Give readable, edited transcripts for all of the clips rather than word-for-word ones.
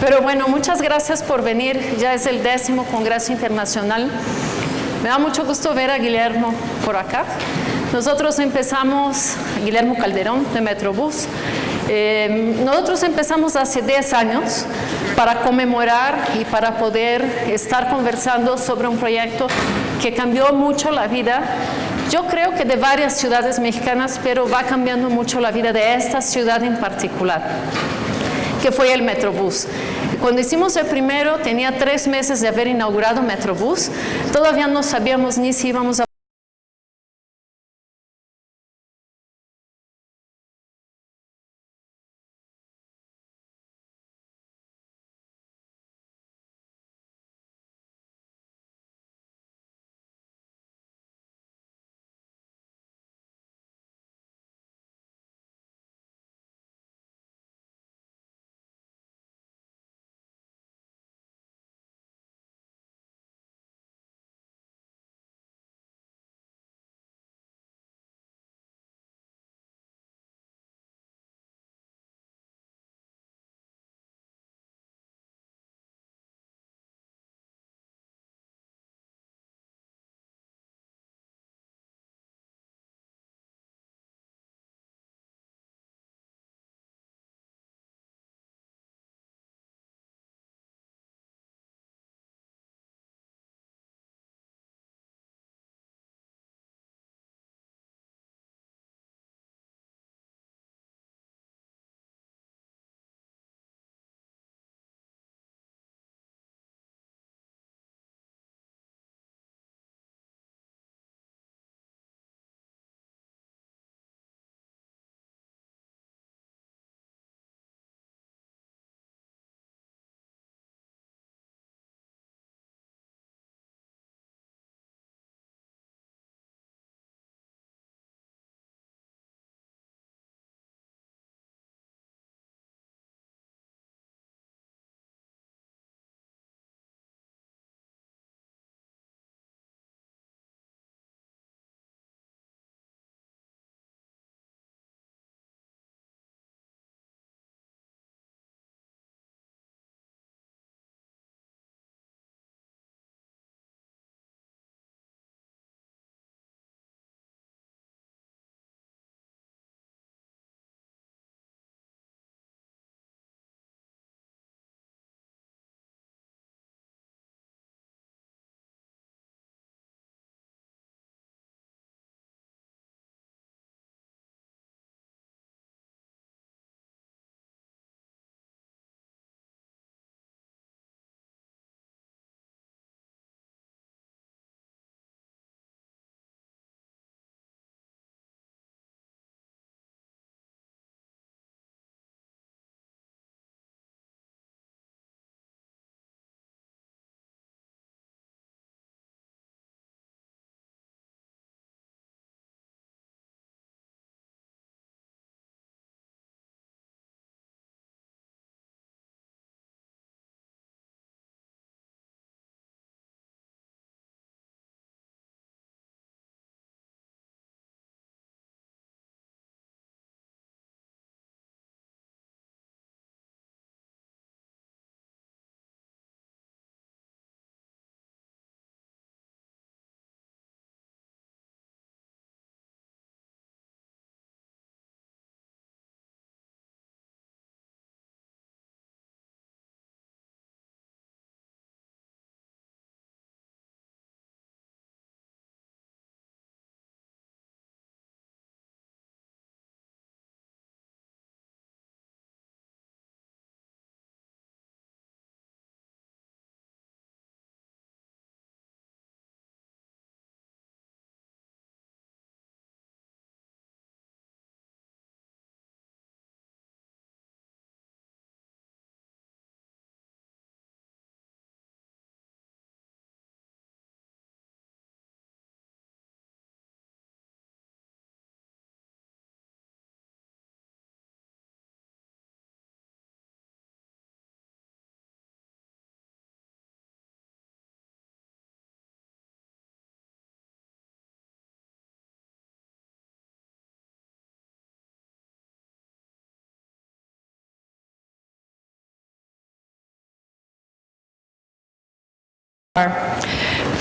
Pero bueno, muchas gracias por venir. Ya es el 10º Congreso Internacional. Me da mucho gusto ver a Guillermo por acá. Nosotros empezamos, Guillermo Calderón de Metrobús, nosotros empezamos hace 10 años para conmemorar y para poder estar conversando sobre un proyecto que cambió mucho la vida, yo creo que de varias ciudades mexicanas, pero va cambiando mucho la vida de esta ciudad en particular, que fue el Metrobús. Cuando hicimos el primero, tenía 3 meses de haber inaugurado Metrobús, todavía no sabíamos ni si íbamos a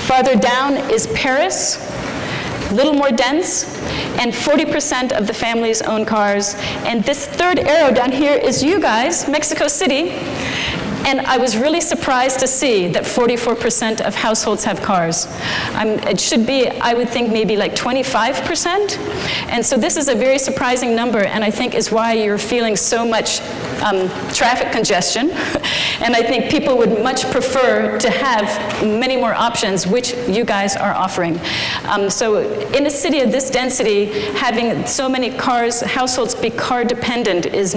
Farther down is Paris, a little more dense, and 40% of the families own cars. And this third arrow down here is you guys, Mexico City. And I was really surprised to see that 44% of households have cars. It should be, I would think, maybe like 25%. And so this is a very surprising number, and I think is why you're feeling so much traffic congestion. And I think people would much prefer to have many more options, which you guys are offering. So in a city of this density, having so many cars, households be car dependent is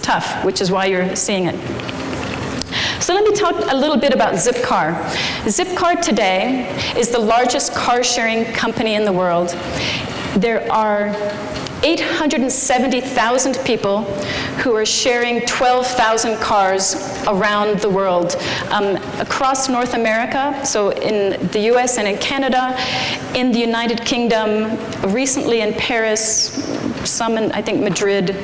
tough, which is why you're seeing it. So let me talk a little bit about Zipcar. Zipcar today is the largest car-sharing company in the world. There are 870,000 people who are sharing 12,000 cars around the world, across North America, so in the US and in Canada, in the United Kingdom, recently in Paris, some in, I think, Madrid.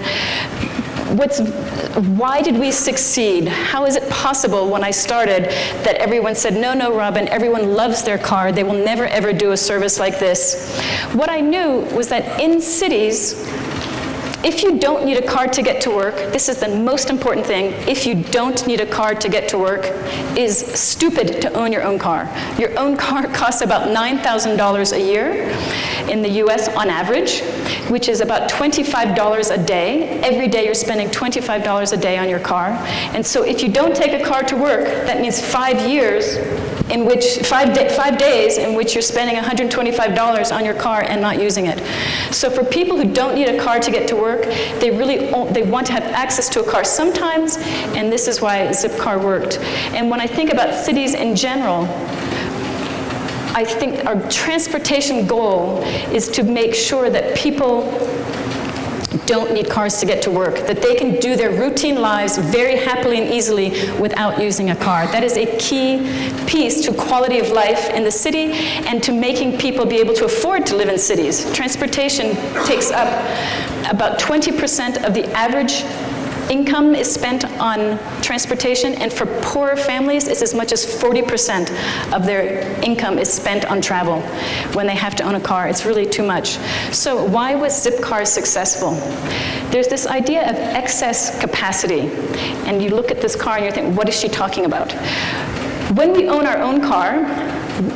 Why did we succeed? How is it possible when I started that everyone said, no, Robin, everyone loves their car, they will never ever do a service like this? What I knew was that in cities, if you don't need a car to get to work, this is the most important thing, if you don't need a car to get to work, is stupid to own your own car. Your own car costs about $9,000 a year in the US on average, which is about $25 a day. Every day you're spending $25 a day on your car. And so if you don't take a car to work, that means 5 years in which, 5 days in which you're spending $125 on your car and not using it. So for people who don't need a car to get to work, they want to have access to a car sometimes, and this is why Zipcar worked. And when I think about cities in general, I think our transportation goal is to make sure that people don't need cars to get to work, that they can do their routine lives very happily and easily without using a car. That is a key piece to quality of life in the city and to making people be able to afford to live in cities. Transportation takes up about 20% of the average income is spent on transportation, and for poorer families, it's as much as 40% of their income is spent on travel when they have to own a car. It's really too much. So why was Zipcar successful? There's this idea of excess capacity, and you look at this car and you think, what is she talking about? When we own our own car,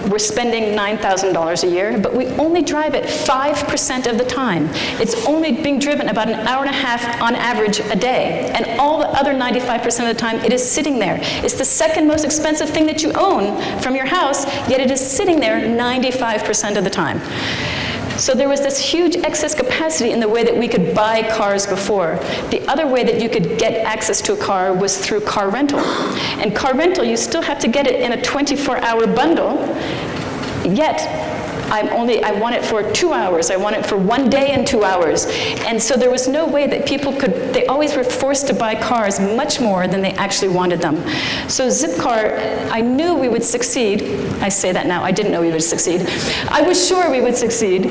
we're spending $9,000 a year, but we only drive it 5% of the time. It's only being driven about an hour and a half on average a day, and all the other 95% of the time it is sitting there. It's the second most expensive thing that you own from your house, yet it is sitting there 95% of the time. So there was this huge excess capacity in the way that we could buy cars before. The other way that you could get access to a car was through car rental. And car rental, you still have to get it in a 24-hour bundle, yet I want it for 2 hours, I want it for 1 day and 2 hours. And so there was no way that people could, they always were forced to buy cars much more than they actually wanted them. So Zipcar, I knew we would succeed. I say that now, I didn't know we would succeed. I was sure we would succeed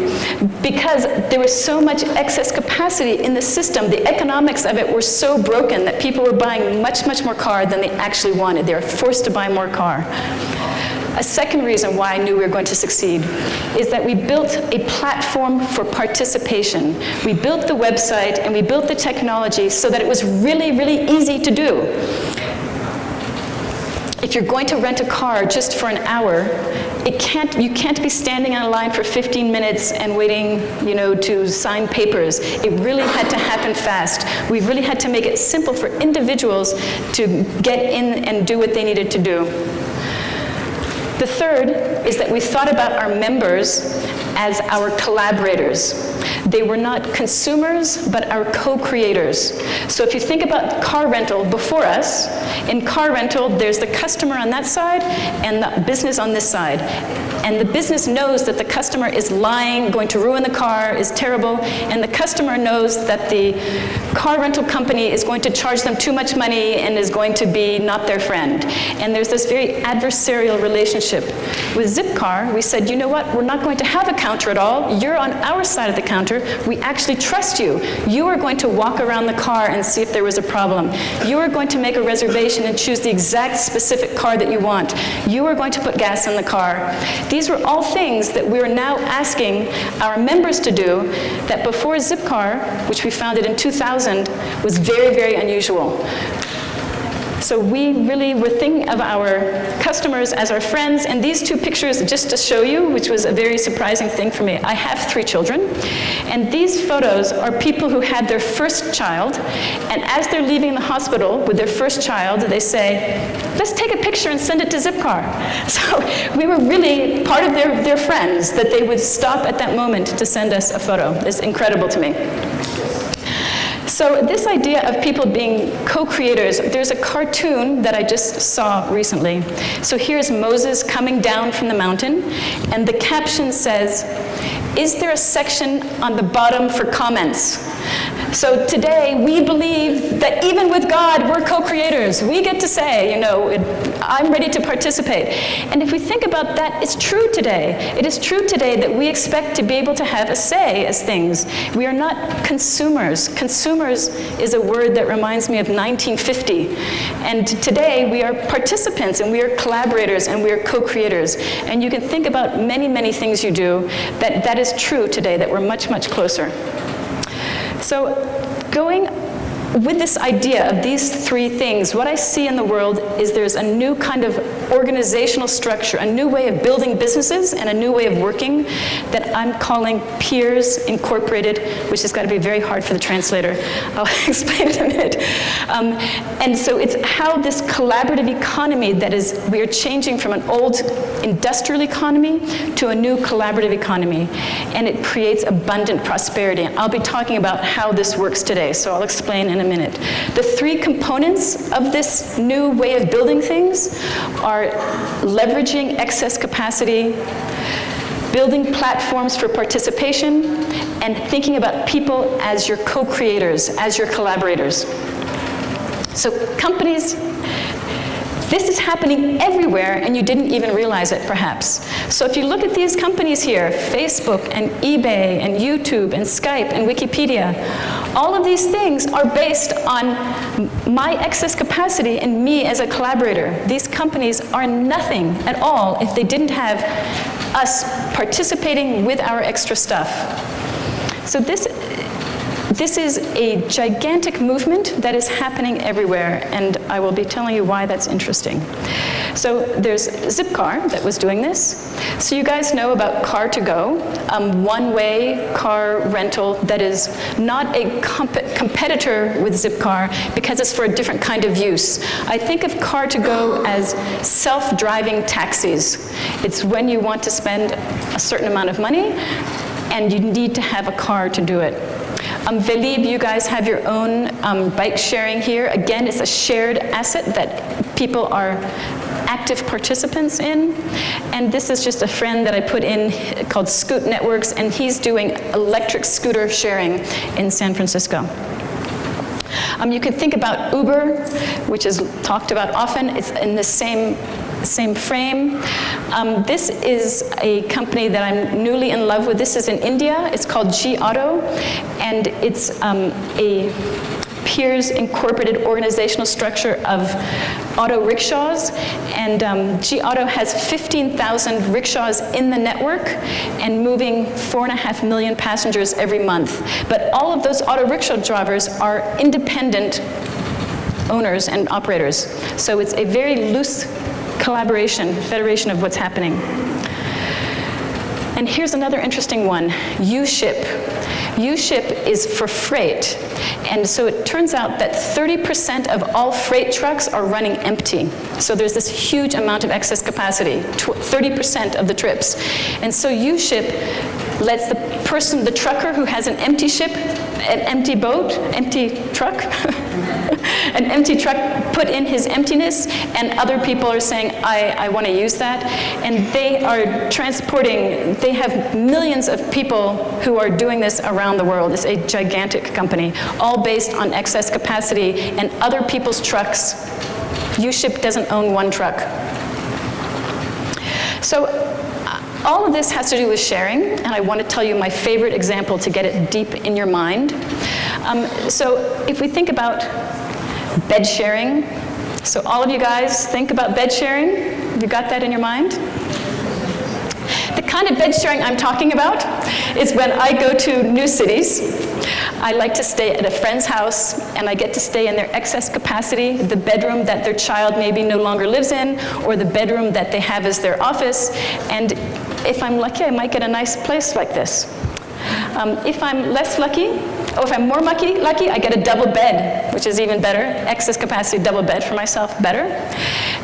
because there was so much excess capacity in the system. The economics of it were so broken that people were buying much, much more car than they actually wanted. They were forced to buy more car. A second reason why I knew we were going to succeed is that we built a platform for participation. We built the website and we built the technology so that it was really, really easy to do. If you're going to rent a car just for an hour, you can't be standing on a line for 15 minutes and waiting, to sign papers. It really had to happen fast. We really had to make it simple for individuals to get in and do what they needed to do. The third is that we thought about our members as our collaborators. They were not consumers, but our co-creators. So if you think about car rental before us, in car rental, there's the customer on that side and the business on this side. And the business knows that the customer is lying, going to ruin the car, is terrible, and the customer knows that the car rental company is going to charge them too much money and is going to be not their friend. And there's this very adversarial relationship. With Zipcar, we said, you know what, we're not going to have a counter at all. You're on our side of the counter. We actually trust you. You are going to walk around the car and see if there was a problem. You are going to make a reservation and choose the exact specific car that you want. You are going to put gas in the car. These were all things that we are now asking our members to do that before Zipcar, which we founded in 2000, was very, very unusual. So we really were thinking of our customers as our friends, and these two pictures, just to show you, which was a very surprising thing for me. I have 3 children, and these photos are people who had their first child, and as they're leaving the hospital with their first child, they say, let's take a picture and send it to Zipcar. So we were really part of their friends, that they would stop at that moment to send us a photo. It's incredible to me. So this idea of people being co-creators, there's a cartoon that I just saw recently. So here's Moses coming down from the mountain, and the caption says, "Is there a section on the bottom for comments?" So today, we believe that even with God, we're co-creators. We get to say, you know, I'm ready to participate. And if we think about that, it's true today. It is true today that we expect to be able to have a say as things. We are not consumers. Consumers is a word that reminds me of 1950. And today, we are participants, and we are collaborators, and we are co-creators. And you can think about many, many things you do that is true today, that we're much, much closer. So going with this idea of these 3 things, what I see in the world is there's a new kind of organizational structure, a new way of building businesses, and a new way of working that I'm calling peers incorporated, which has got to be very hard for the translator. I'll explain it in a minute. And so it's how this collaborative economy that is, we are changing from an old industrial economy to a new collaborative economy, and it creates abundant prosperity. And I'll be talking about how this works today, so I'll explain in a minute. The 3 components of this new way of building things are leveraging excess capacity, building platforms for participation, and thinking about people as your co-creators, as your collaborators. So companies, this is happening everywhere, and you didn't even realize it, perhaps. So if you look at these companies here, Facebook and eBay and YouTube and Skype and Wikipedia, all of these things are based on my excess capacity and me as a collaborator. These companies are nothing at all if they didn't have us participating with our extra stuff. So this is a gigantic movement that is happening everywhere, and I will be telling you why that's interesting. So there's Zipcar that was doing this. So you guys know about Car2Go, one-way car rental that is not a competitor with Zipcar because it's for a different kind of use. I think of Car2Go as self-driving taxis. It's when you want to spend a certain amount of money, and you need to have a car to do it. Velib, you guys have your own bike sharing here. Again, it's a shared asset that people are active participants in. And this is just a friend that I put in called Scoot Networks, and he's doing electric scooter sharing in San Francisco. You can think about Uber, which is talked about often. It's in the same frame. This is a company that I'm newly in love with. This is in India. It's called G-Auto, and it's a peers incorporated organizational structure of auto rickshaws. And G-Auto has 15,000 rickshaws in the network and moving 4.5 million passengers every month. But all of those auto rickshaw drivers are independent owners and operators. So it's a very loose collaboration, federation of what's happening. And here's another interesting one, U-Ship. U-Ship is for freight. And so it turns out that 30% of all freight trucks are running empty. So there's this huge amount of excess capacity, 30% of the trips. And so U-Ship lets the person, the trucker who has an empty ship, an empty boat, empty truck, an empty truck, put in his emptiness, and other people are saying, I want to use that. And they are transporting, they have millions of people who are doing this around the world. It's a gigantic company, all based on excess capacity and other people's trucks. U-Ship doesn't own one truck. So all of this has to do with sharing, and I want to tell you my favorite example to get it deep in your mind. So if we think about bed sharing, so all of you guys think about bed sharing. You got that in your mind? The kind of bed sharing I'm talking about is when I go to new cities. I like to stay at a friend's house, and I get to stay in their excess capacity, the bedroom that their child maybe no longer lives in, or the bedroom that they have as their office. And if I'm lucky, I might get a nice place like this. If I'm less lucky, or if I'm more lucky, I get a double bed, which is even better. Excess capacity double bed for myself, better.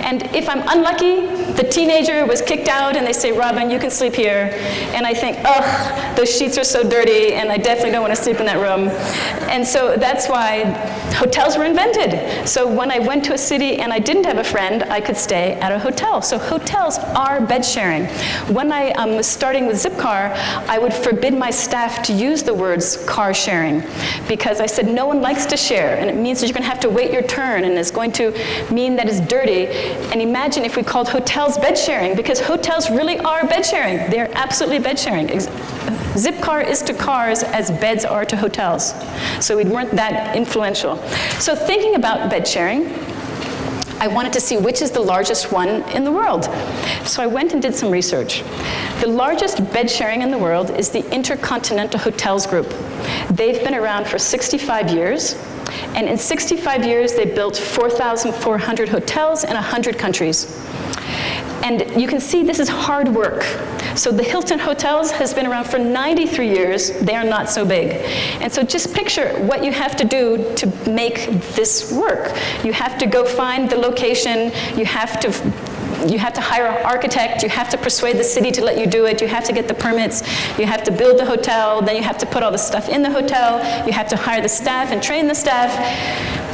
And if I'm unlucky, the teenager was kicked out and they say, Robin, you can sleep here. And I think, ugh, those sheets are so dirty and I definitely don't want to sleep in that room. And so that's why hotels were invented. So when I went to a city and I didn't have a friend, I could stay at a hotel. So hotels are bed sharing. When I was starting with Zipcar, I would forbid my staff to use the words car sharing, because I said no one likes to share, and it means that you're going to have to wait your turn, and it's going to mean that it's dirty. And imagine if we called hotels bed sharing, because hotels really are bed sharing. They're absolutely bed sharing. Zipcar is to cars as beds are to hotels. So we weren't that influential. So thinking about bed sharing, I wanted to see which is the largest one in the world. So I went and did some research. The largest bed sharing in the world is the Intercontinental Hotels Group. They've been around for 65 years. And in 65 years, they built 4,400 hotels in 100 countries. And you can see this is hard work. So the Hilton Hotels has been around for 93 years. They are not so big. And so just picture what you have to do to make this work. You have to go find the location. You have to hire an architect, you have to persuade the city to let you do it, you have to get the permits, you have to build the hotel, then you have to put all the stuff in the hotel, you have to hire the staff and train the staff.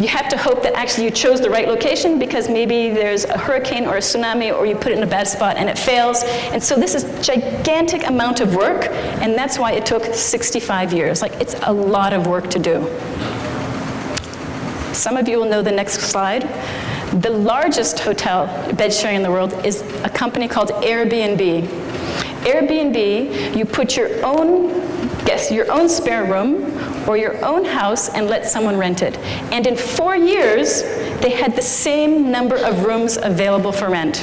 You have to hope that actually you chose the right location, because maybe there's a hurricane or a tsunami, or you put it in a bad spot and it fails. And so this is a gigantic amount of work, and that's why it took 65 years. Like, it's a lot of work to do. Some of you will know the next slide. The largest hotel bed sharing in the world is a company called Airbnb. Airbnb, you put your own spare room or your own house and let someone rent it. And in 4 years, they had the same number of rooms available for rent.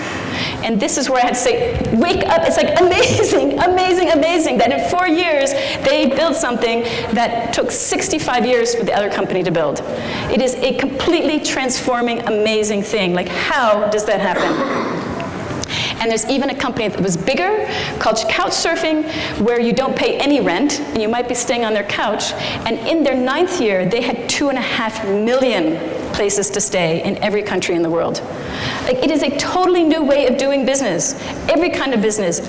And this is where I had to say, wake up. It's like amazing, amazing, amazing that in 4 years, they built something that took 65 years for the other company to build. It is a completely transforming, amazing thing. Like, how does that happen? And there's even a company that was bigger called Couchsurfing, where you don't pay any rent, and you might be staying on their couch. And in their 9th year, they had 2.5 million places to stay in every country in the world. Like, it is a totally new way of doing business. Every kind of business,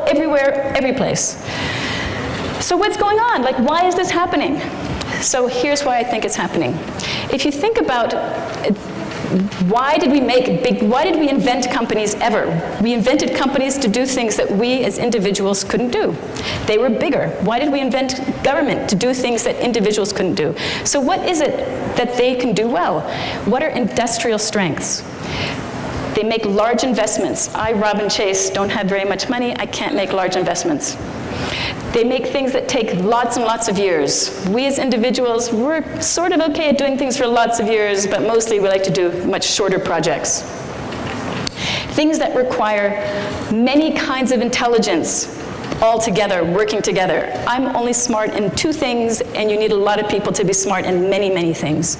everywhere, every place. So what's going on? Like, why is this happening? So here's why I think it's happening. If you think about why did we invent companies ever? We invented companies to do things that we as individuals couldn't do. They were bigger. Why did we invent government? To do things that individuals couldn't do. So what is it that they can do well? What are industrial strengths? They make large investments. I, Robin Chase, don't have very much money. I can't make large investments. They make things that take lots and lots of years. We as individuals, we're sort of okay at doing things for lots of years, but mostly we like to do much shorter projects. Things that require many kinds of intelligence all together, working together. I'm only smart in 2 things, and you need a lot of people to be smart in many, many things.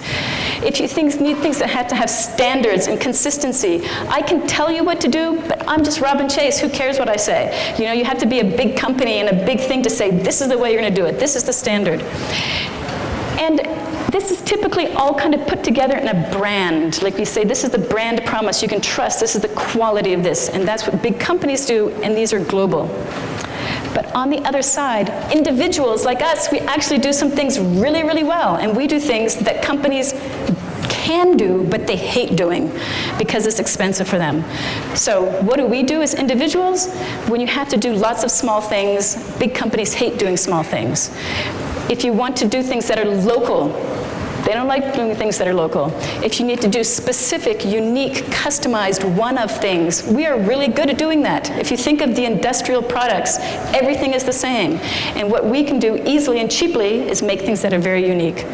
If you need things that have to have standards and consistency, I can tell you what to do, but I'm just Robin Chase. Who cares what I say? You know, you have to be a big company and a big thing to say, this is the way you're going to do it. This is the standard. And this is typically all kind of put together in a brand. Like we say, this is the brand promise you can trust. This is the quality of this. And that's what big companies do, and these are global. But on the other side, individuals like us, we actually do some things really, really well. And we do things that companies can do, but they hate doing because it's expensive for them. So what do we do as individuals? When you have to do lots of small things, big companies hate doing small things. If you want to do things that are local, They don't like doing things that are local. If you need to do specific, unique, customized, one-of things, we are really good at doing that. If you think of the industrial products, everything is the same. And what we can do easily and cheaply is make things that are very unique.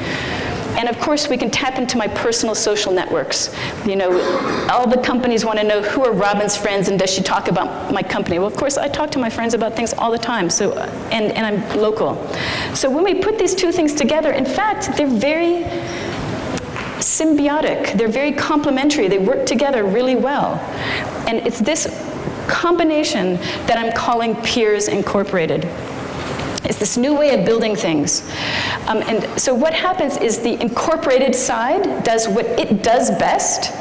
And of course, we can tap into my personal social networks. You know, all the companies want to know who are Robin's friends and does she talk about my company? Well, of course, I talk to my friends about things all the time, so, and I'm local. So when we put these two things together, in fact, they're very symbiotic. They're very complementary. They work together really well. And it's this combination that I'm calling Peers Incorporated. It's this new way of building things. And so what happens is the incorporated side does what it does best,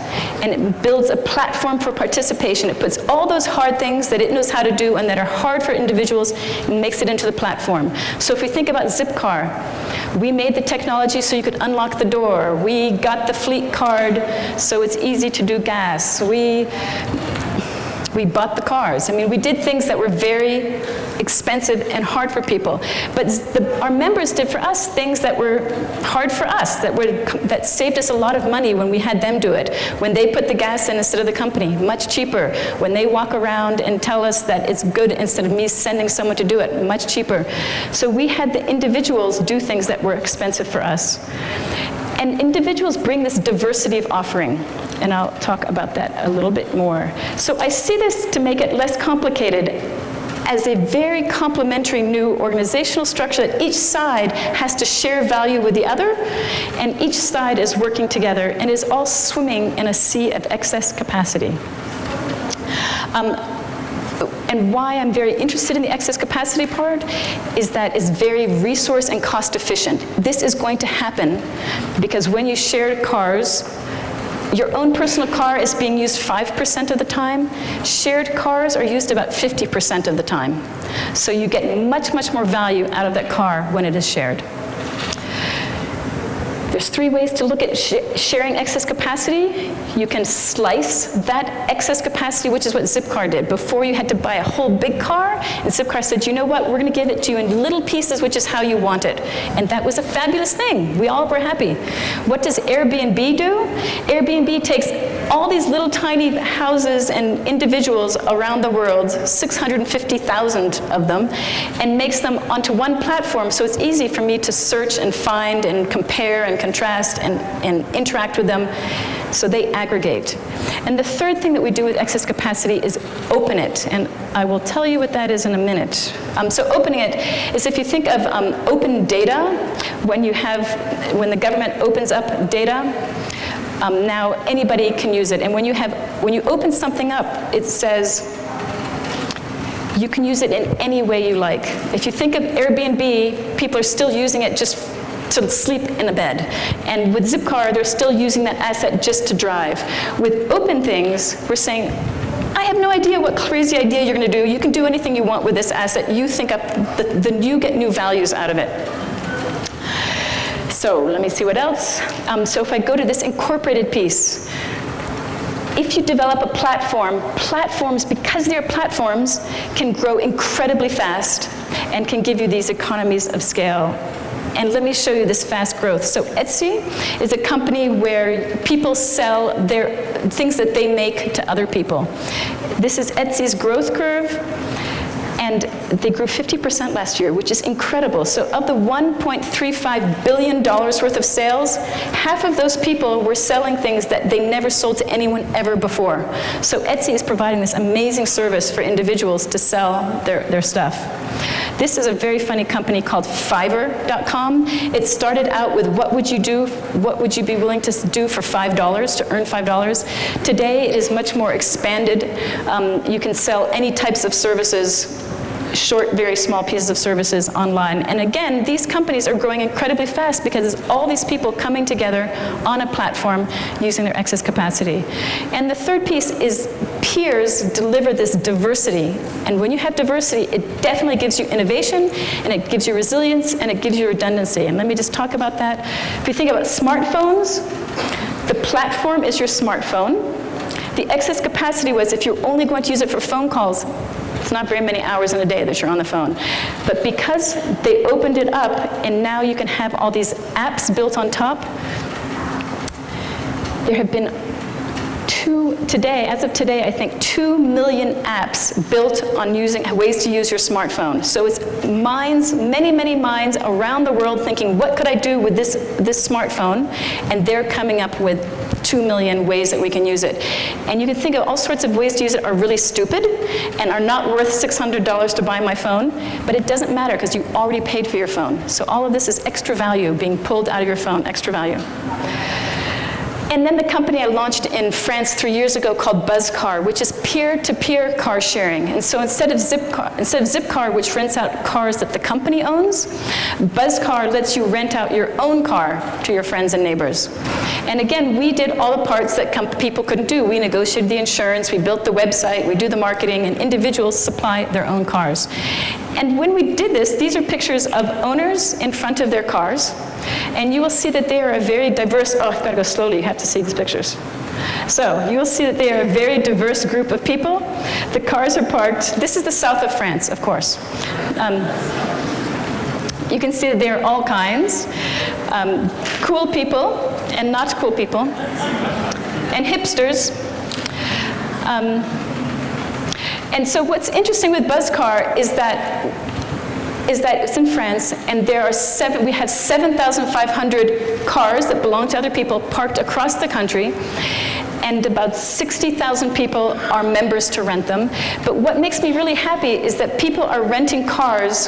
and it builds a platform for participation. It puts all those hard things that it knows how to do and that are hard for individuals and makes it into the platform. So if we think about Zipcar, we made the technology so you could unlock the door. We got the fleet card so it's easy to do gas. We bought the cars. I mean, we did things that were very expensive and hard for people. But our members did for us things that were hard for us, that saved us a lot of money when we had them do it. When they put the gas in instead of the company, much cheaper. When they walk around and tell us that it's good instead of me sending someone to do it, much cheaper. So we had the individuals do things that were expensive for us. And individuals bring this diversity of offering, and I'll talk about that a little bit more. So I see this, to make it less complicated, as a very complementary new organizational structure that each side has to share value with the other, and each side is working together and is all swimming in a sea of excess capacity. And why I'm very interested in the excess capacity part is that it's very resource and cost efficient. This is going to happen because when you share cars, your own personal car is being used 5% of the time. Shared cars are used about 50% of the time. So you get much, much more value out of that car when it is shared. There's three ways to look at sharing excess capacity. You can slice that excess capacity, which is what Zipcar did. Before, you had to buy a whole big car, and Zipcar said, you know what, we're going to give it to you in little pieces, which is how you want it. And that was a fabulous thing. We all were happy. What does Airbnb do? Airbnb takes all these little tiny houses and individuals around the world, 650,000 of them, and makes them onto one platform, so it's easy for me to search and find and compare and contrast and interact with them, so they aggregate. And the third thing that we do with excess capacity is open it, and I will tell you what that is in a minute. So opening it is, if you think of open data, when the government opens up data, now anybody can use it. And when you open something up, it says you can use it in any way you like. If you think of Airbnb, people are still using it just to sleep in a bed. And with Zipcar, they're still using that asset just to drive. With open things, we're saying, I have no idea what crazy idea you're going to do. You can do anything you want with this asset. You think up, you get new values out of it. So let me see what else. So if I go to this incorporated piece, if you develop a platform, platforms, because they're platforms, can grow incredibly fast and can give you these economies of scale. And let me show you this fast growth. So Etsy is a company where people sell their things that they make to other people. This is Etsy's growth curve. And they grew 50% last year, which is incredible. So of the $1.35 billion worth of sales, half of those people were selling things that they never sold to anyone ever before. So Etsy is providing this amazing service for individuals to sell their stuff. This is a very funny company called Fiverr.com. It started out with what would you be willing to do for $5, to earn $5. Today it is much more expanded. You can sell any types of services, short, very small pieces of services online. And again, these companies are growing incredibly fast because it's all these people coming together on a platform using their excess capacity. And the third piece is peers deliver this diversity. And when you have diversity, it definitely gives you innovation, and it gives you resilience, and it gives you redundancy. And let me just talk about that. If you think about smartphones, the platform is your smartphone. The excess capacity was, if you're only going to use it for phone calls, It's not very many hours in a day that you're on the phone. But because they opened it up, and now you can have all these apps built on top, there have been as of today, I think 2 million apps built on using ways to use your smartphone. So it's minds, many, many minds around the world thinking, what could I do with this smartphone? And they're coming up with 2 million ways that we can use it. And you can think of all sorts of ways to use it are really stupid and are not worth $600 to buy my phone, but it doesn't matter because you already paid for your phone. So all of this is extra value being pulled out of your phone, extra value. And then the company I launched in France 3 years ago called Buzzcar, which is peer-to-peer car sharing. And so instead of Zipcar, which rents out cars that the company owns, Buzzcar lets you rent out your own car to your friends and neighbors. And again, we did all the parts that people couldn't do. We negotiated the insurance, we built the website, we do the marketing, and individuals supply their own cars. And when we did this, these are pictures of owners in front of their cars. And you will see that they are a very diverse, oh, I've got to go slowly, you have to see these pictures. So you will see that they are a very diverse group of people. The cars are parked, this is the south of France, of course. You can see that they are all kinds. Cool people and not cool people. And hipsters. And so what's interesting with Buzzcar is that it's in France, and we have 7,500 cars that belong to other people parked across the country, and about 60,000 people are members to rent them. But what makes me really happy is that people are renting cars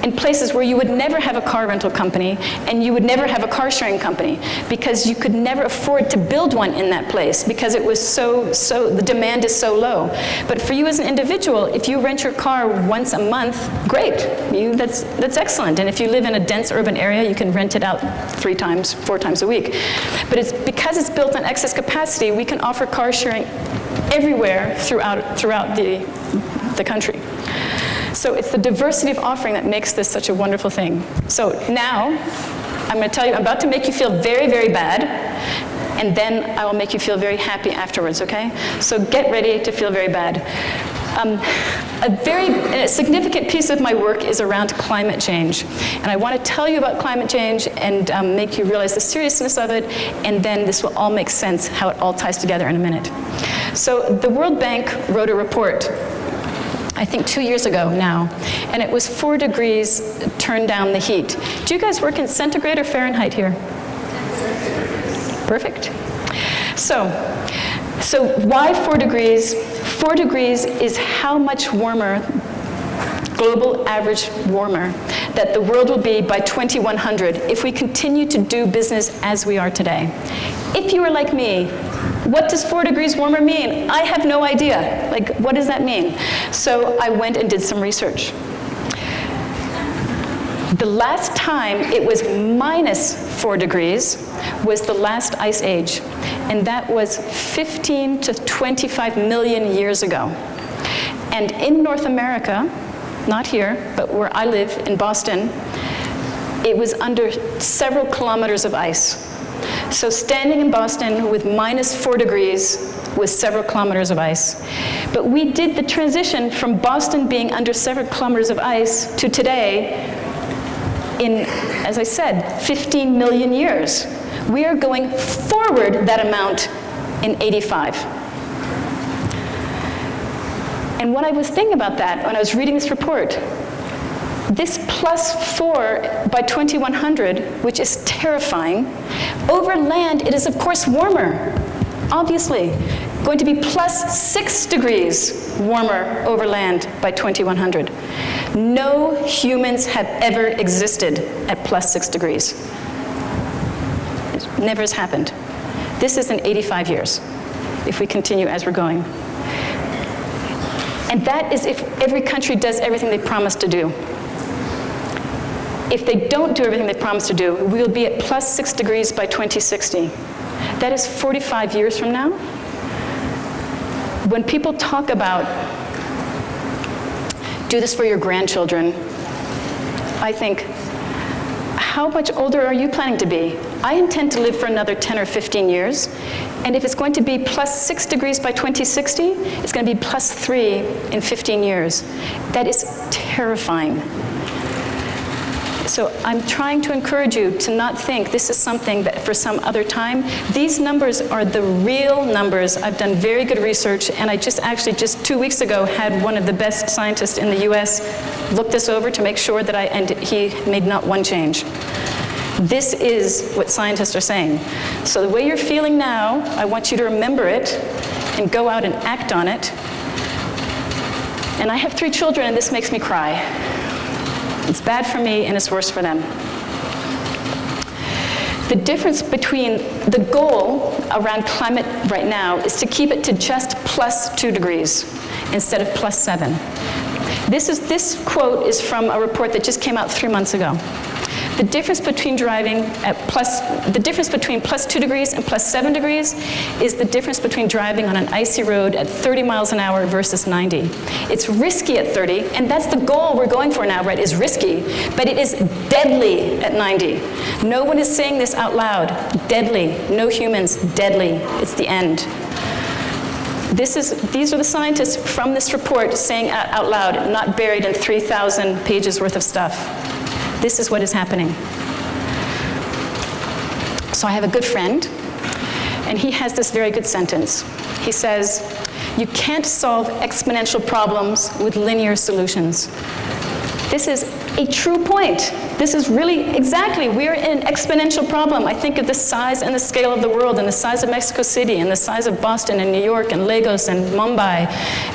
in places where you would never have a car rental company, and you would never have a car sharing company, because you could never afford to build one in that place, because it was the demand is so low. But for you as an individual, if you rent your car once a month, great, that's excellent. And if you live in a dense urban area, you can rent it out 4 times a week. But it's because it's built on excess capacity, we can offer car sharing everywhere throughout the country. So it's the diversity of offering that makes this such a wonderful thing. So now, I'm going to tell you, I'm about to make you feel very, very bad, and then I will make you feel very happy afterwards, okay? So get ready to feel very bad. A very significant piece of my work is around climate change. And I want to tell you about climate change and make you realize the seriousness of it, and then this will all make sense, how it all ties together in a minute. So the World Bank wrote a report, I think 2 years ago now, and it was 4 degrees turn down the heat. Do you guys work in centigrade or Fahrenheit here? Perfect. So why 4 degrees? 4 degrees is how much warmer, global average warmer, that the world will be by 2100 if we continue to do business as we are today. If you are like me, what does 4 degrees warmer mean? I have no idea. Like, what does that mean? So I went and did some research. The last time it was minus 4 degrees was the last ice age, and that was 15 to 25 million years ago. And in North America, not here, but where I live in Boston, it was under several kilometers of ice. So standing in Boston with minus 4 degrees with several kilometers of ice. But we did the transition from Boston being under several kilometers of ice to today in, as I said, 15 million years. We are going forward that amount in 85. And when I was thinking about that, when I was reading this report, this plus 4 by 2100, which is terrifying, over land it is of course warmer, obviously. Going to be plus 6 degrees warmer over land by 2100. No humans have ever existed at plus 6 degrees. It never has happened. This is in 85 years, if we continue as we're going. And that is if every country does everything they promised to do. If they don't do everything they promised to do, we will be at plus 6 degrees by 2060. That is 45 years from now. When people talk about do this for your grandchildren, I think, How much older are you planning to be? I intend to live for another 10 or 15 years, and if it's going to be plus 6 degrees by 2060, it's going to be plus 3 in 15 years. That is terrifying. So I'm trying to encourage you to not think this is something that for some other time. These numbers are the real numbers. I've done very good research, and I just 2 weeks ago had one of the best scientists in the US look this over to make sure that and he made not one change. This is what scientists are saying. So the way you're feeling now, I want you to remember it and go out and act on it. And I have 3 children, and this makes me cry. It's bad for me, and it's worse for them. The difference between the goal around climate right now is to keep it to just plus 2 degrees instead of plus 7. This quote is from a report that just came out 3 months ago. The difference between plus 2 degrees and plus 7 degrees is the difference between driving on an icy road at 30 miles an hour versus 90. It's risky at 30, and that's the goal we're going for now, right, is risky, but it is deadly at 90. No one is saying this out loud. Deadly. No humans. Deadly. It's the end. These are the scientists from this report saying out loud, not buried in 3,000 pages worth of stuff. This is what is happening. So I have a good friend, and he has this very good sentence. He says, you can't solve exponential problems with linear solutions. This is a true point. This is really exactly, we're in an exponential problem. I think of the size and the scale of the world, and the size of Mexico City, and the size of Boston, and New York, and Lagos, and Mumbai.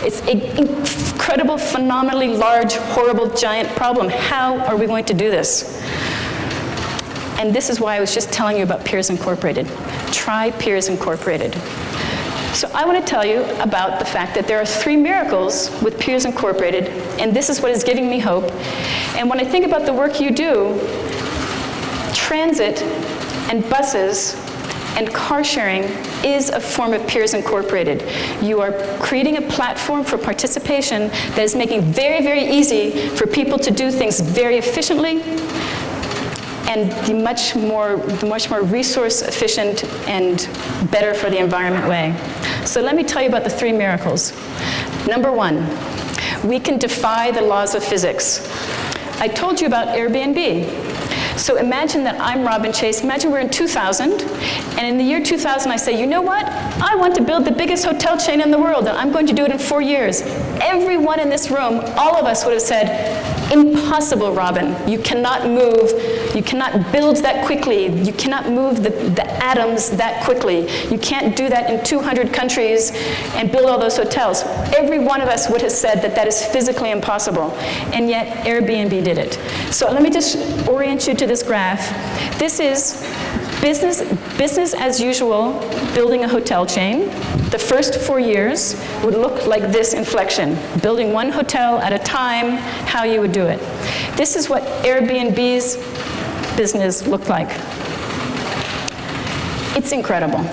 It's an incredible, phenomenally large, horrible, giant problem. How are we going to do this? And this is why I was just telling you about Peers Incorporated. Try Peers Incorporated. So I want to tell you about the fact that there are 3 miracles with Peers Incorporated, and this is what is giving me hope. And when I think about the work you do, transit and buses and car sharing is a form of Peers Incorporated. You are creating a platform for participation that is making very, very easy for people to do things very efficiently and the much more resource efficient and better for the environment way. So let me tell you about the 3 miracles. Number 1, we can defy the laws of physics. I told you about Airbnb. So imagine that I'm Robin Chase. Imagine we're in 2000, and in the year 2000 I say, you know what? I want to build the biggest hotel chain in the world, and I'm going to do it in 4 years. Everyone in this room, all of us would have said, impossible, Robin. You cannot move. You cannot build that quickly. You cannot move the atoms that quickly. You can't do that in 200 countries and build all those hotels. Every one of us would have said that that is physically impossible. And yet Airbnb did it. So let me just orient you to this graph. This is business as usual, building a hotel chain. The first 4 years would look like this inflection, building one hotel at a time, how you would do it. This is what Airbnb's business looked like. It's incredible.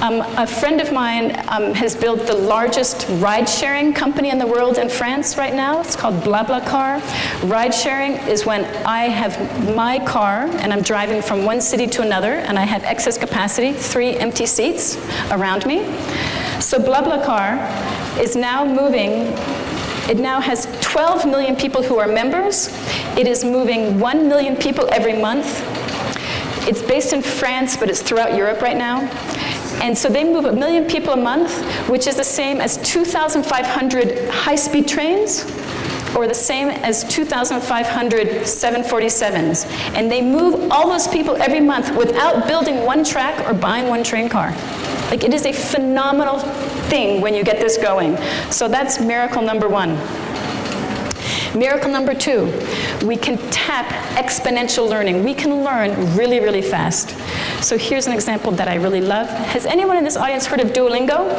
A friend of mine has built the largest ride-sharing company in the world in France right now. It's called BlaBlaCar. Ride-sharing is when I have my car and I'm driving from one city to another and I have excess capacity, 3 empty seats around me. So BlaBlaCar is now moving. It now has 12 million people who are members. It is moving 1 million people every month. It's based in France, but it's throughout Europe right now. And so they move 1 million people a month, which is the same as 2,500 high-speed trains, or the same as 2,500 747s. And they move all those people every month without building one track or buying one train car. Like, it is a phenomenal thing when you get this going. So that's miracle number 1. Miracle number 2, we can tap exponential learning. We can learn really, really fast. So here's an example that I really love. Has anyone in this audience heard of Duolingo?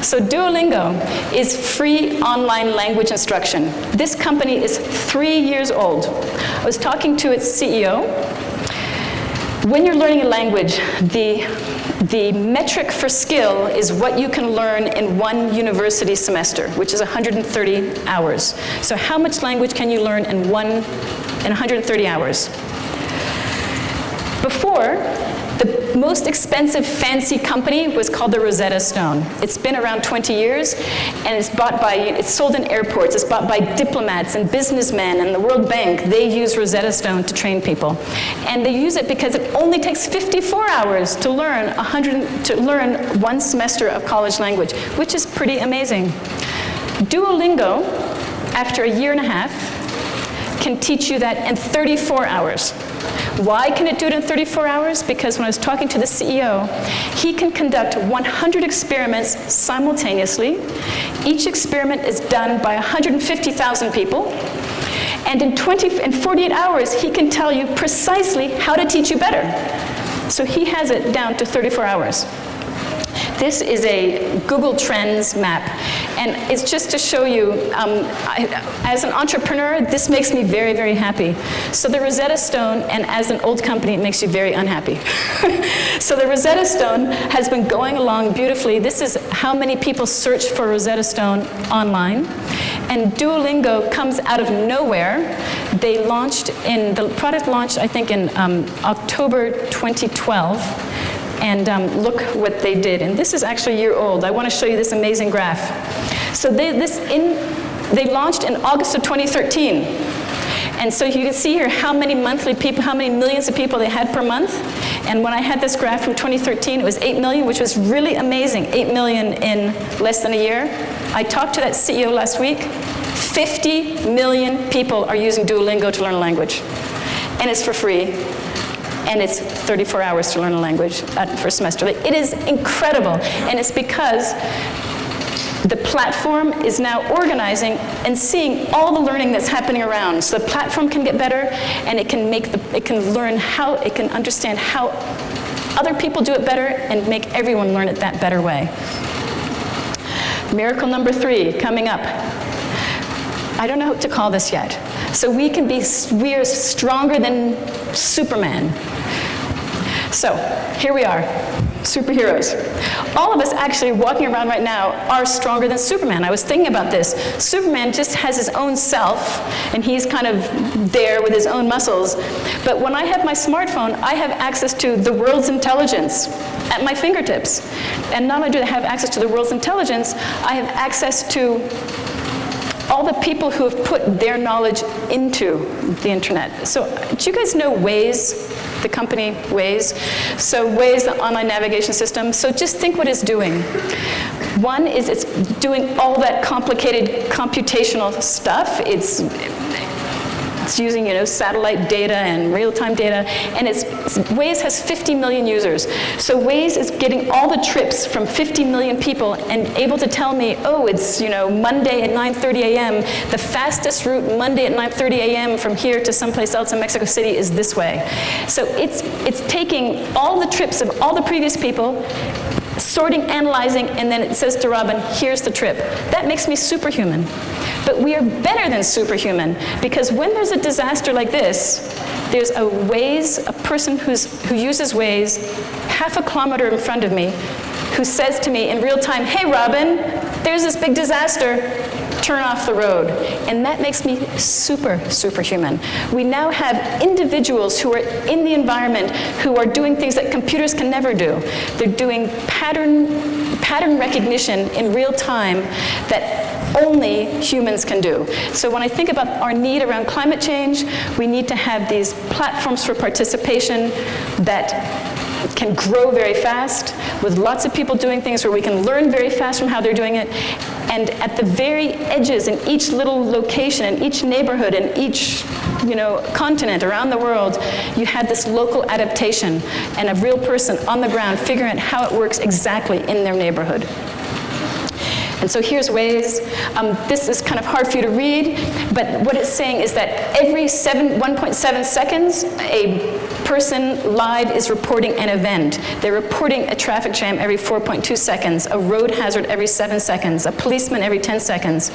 So Duolingo is free online language instruction. This company is 3 years old. I was talking to its CEO. When you're learning a language, the metric for skill is what you can learn in one university semester, which is 130 hours. So how much language can you learn in one in 130 hours. Before, the most expensive fancy company was called the Rosetta Stone. It's been around 20 years, and it's sold in airports. It's bought by diplomats and businessmen and the World Bank. They use Rosetta Stone to train people. And they use it because it only takes 54 hours to learn 1 semester of college language, which is pretty amazing. Duolingo, after a year and a half, can teach you that in 34 hours. Why can it do it in 34 hours? Because when I was talking to the CEO, he can conduct 100 experiments simultaneously. Each experiment is done by 150,000 people. And in 48 hours, he can tell you precisely how to teach you better. So he has it down to 34 hours. This is a Google Trends map, and it's just to show you, as an entrepreneur, this makes me very, very happy. So the Rosetta Stone, and as an old company, it makes you very unhappy. So the Rosetta Stone has been going along beautifully. This is how many people search for Rosetta Stone online. And Duolingo comes out of nowhere. The product launched, I think, in October 2012. And look what they did. And this is actually a year old. I want to show you this amazing graph. So they launched in August of 2013. And so you can see here how many monthly people, how many millions of people they had per month. And when I had this graph from 2013, it was 8 million, which was really amazing. 8 million in less than a year. I talked to that CEO last week. 50 million people are using Duolingo to learn a language. And it's for free. And it's 34 hours to learn a language for a semester. It is incredible, and it's because the platform is now organizing and seeing all the learning that's happening around. So the platform can get better, and it can understand how other people do it better, and make everyone learn it that better way. Miracle number 3 coming up. I don't know what to call this yet. So we are stronger than Superman. So here we are, superheroes. All of us actually walking around right now are stronger than Superman. I was thinking about this. Superman just has his own self, and he's kind of there with his own muscles. But when I have my smartphone, I have access to the world's intelligence at my fingertips. And not only do I have access to the world's intelligence, I have access to all the people who have put their knowledge into the internet. So do you guys know Waze, the company Waze? So Waze, the online navigation system. So just think what it's doing. One is it's doing all that complicated computational stuff. It's using satellite data and real-time data, and Waze has 50 million users. So Waze is getting all the trips from 50 million people and able to tell me, oh, it's Monday at 9:30 a.m. The fastest route Monday at 9:30 a.m. from here to someplace else in Mexico City is this way. So it's taking all the trips of all the previous people, sorting, analyzing, and then it says to Robin, here's the trip. That makes me superhuman. But we are better than superhuman, because when there's a disaster like this, there's a person who uses Waze half a kilometer in front of me, who says to me in real time, hey Robin, there's this big disaster, turn off the road. And that makes me superhuman. We now have individuals who are in the environment who are doing things that computers can never do. They're doing pattern recognition in real time that only humans can do. So when I think about our need around climate change, we need to have these platforms for participation that can grow very fast, with lots of people doing things where we can learn very fast from how they're doing it. And at the very edges, in each little location, in each neighborhood, in each continent around the world, you have this local adaptation and a real person on the ground figuring out how it works exactly in their neighborhood. And so here's Waze. This is kind of hard for you to read, but what it's saying is that every 1.7 seconds, a person live is reporting an event. They're reporting a traffic jam every 4.2 seconds, a road hazard every 7 seconds, a policeman every 10 seconds.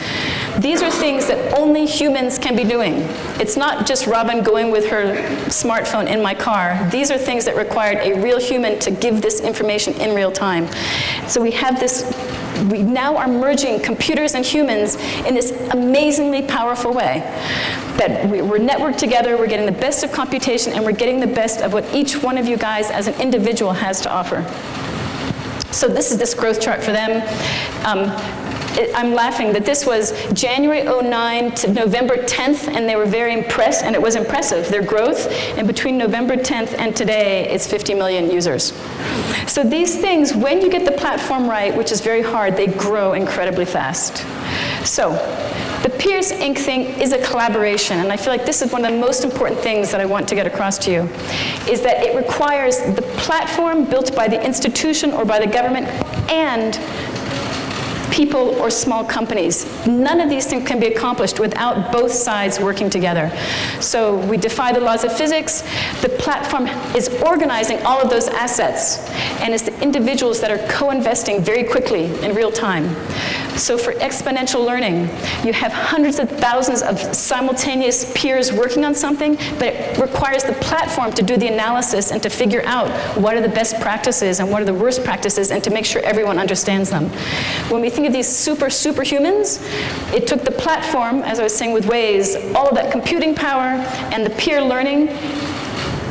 These are things that only humans can be doing. It's not just Robin going with her smartphone in my car. These are things that required a real human to give this information in real time. So we have this we now are merging computers and humans in this amazingly powerful way. That we're networked together, we're getting the best of computation, and we're getting the best of what each one of you guys as an individual has to offer. So this is this growth chart for them. I'm laughing that this was January 09 to November 10th, and they were very impressed, and it was impressive, their growth. And between November 10th and today, it's 50 million users. So these things, when you get the platform right, which is very hard, they grow incredibly fast. So the Peers Inc. thing is a collaboration, and I feel like this is one of the most important things that I want to get across to you, is that it requires the platform built by the institution or by the government and people or small companies. None of these things can be accomplished without both sides working together. So we defy the laws of physics. The platform is organizing all of those assets, and it's the individuals that are co-investing very quickly in real time. So for exponential learning, you have hundreds of thousands of simultaneous peers working on something, but it requires the platform to do the analysis and to figure out what are the best practices and what are the worst practices, and to make sure everyone understands them. When we think of these superhumans, it took the platform, as I was saying with Waze, all of that computing power and the peer learning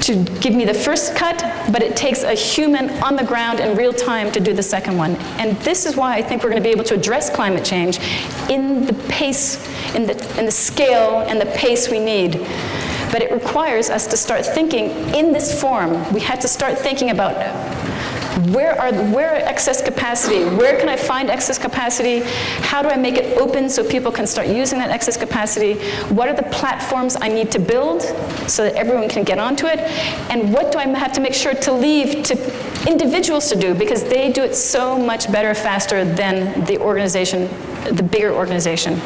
to give me the first cut, but it takes a human on the ground in real time to do the second one. And this is why I think we're going to be able to address climate change in the pace, in the scale and the pace we need. But it requires us to start thinking in this form. We have to start thinking about where are excess capacity? Where can I find excess capacity? How do I make it open so people can start using that excess capacity? What are the platforms I need to build so that everyone can get onto it? And what do I have to make sure to leave to individuals to do, because they do it so much better, faster than the organization, the bigger organization.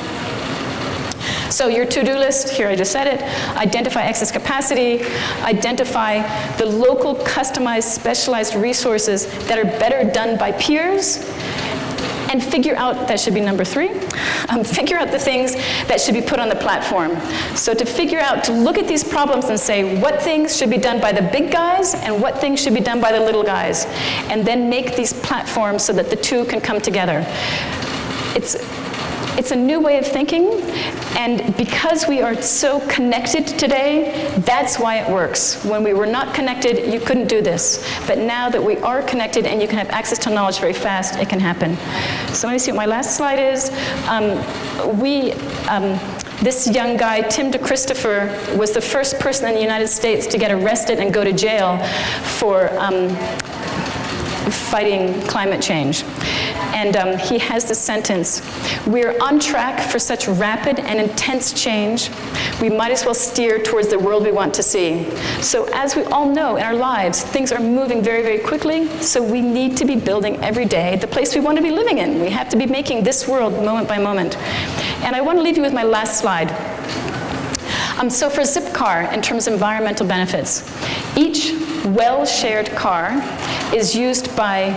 So your to-do list, here I just said it, identify excess capacity, identify the local, customized, specialized resources that are better done by peers, and figure out, that should be number 3, figure out the things that should be put on the platform. So to figure out, to look at these problems and say what things should be done by the big guys and what things should be done by the little guys, and then make these platforms so that the two can come together. It's a new way of thinking, and because we are so connected today, that's why it works. When we were not connected, you couldn't do this. But now that we are connected and you can have access to knowledge very fast, it can happen. So let me see what my last slide is. This young guy, Tim DeChristopher, was the first person in the United States to get arrested and go to jail for fighting climate change. And he has this sentence: "We're on track for such rapid and intense change, we might as well steer towards the world we want to see." So as we all know in our lives, things are moving very, very quickly, so we need to be building every day the place we want to be living in. We have to be making this world moment by moment. And I want to leave you with my last slide. So for Zipcar, in terms of environmental benefits, each well-shared car is used by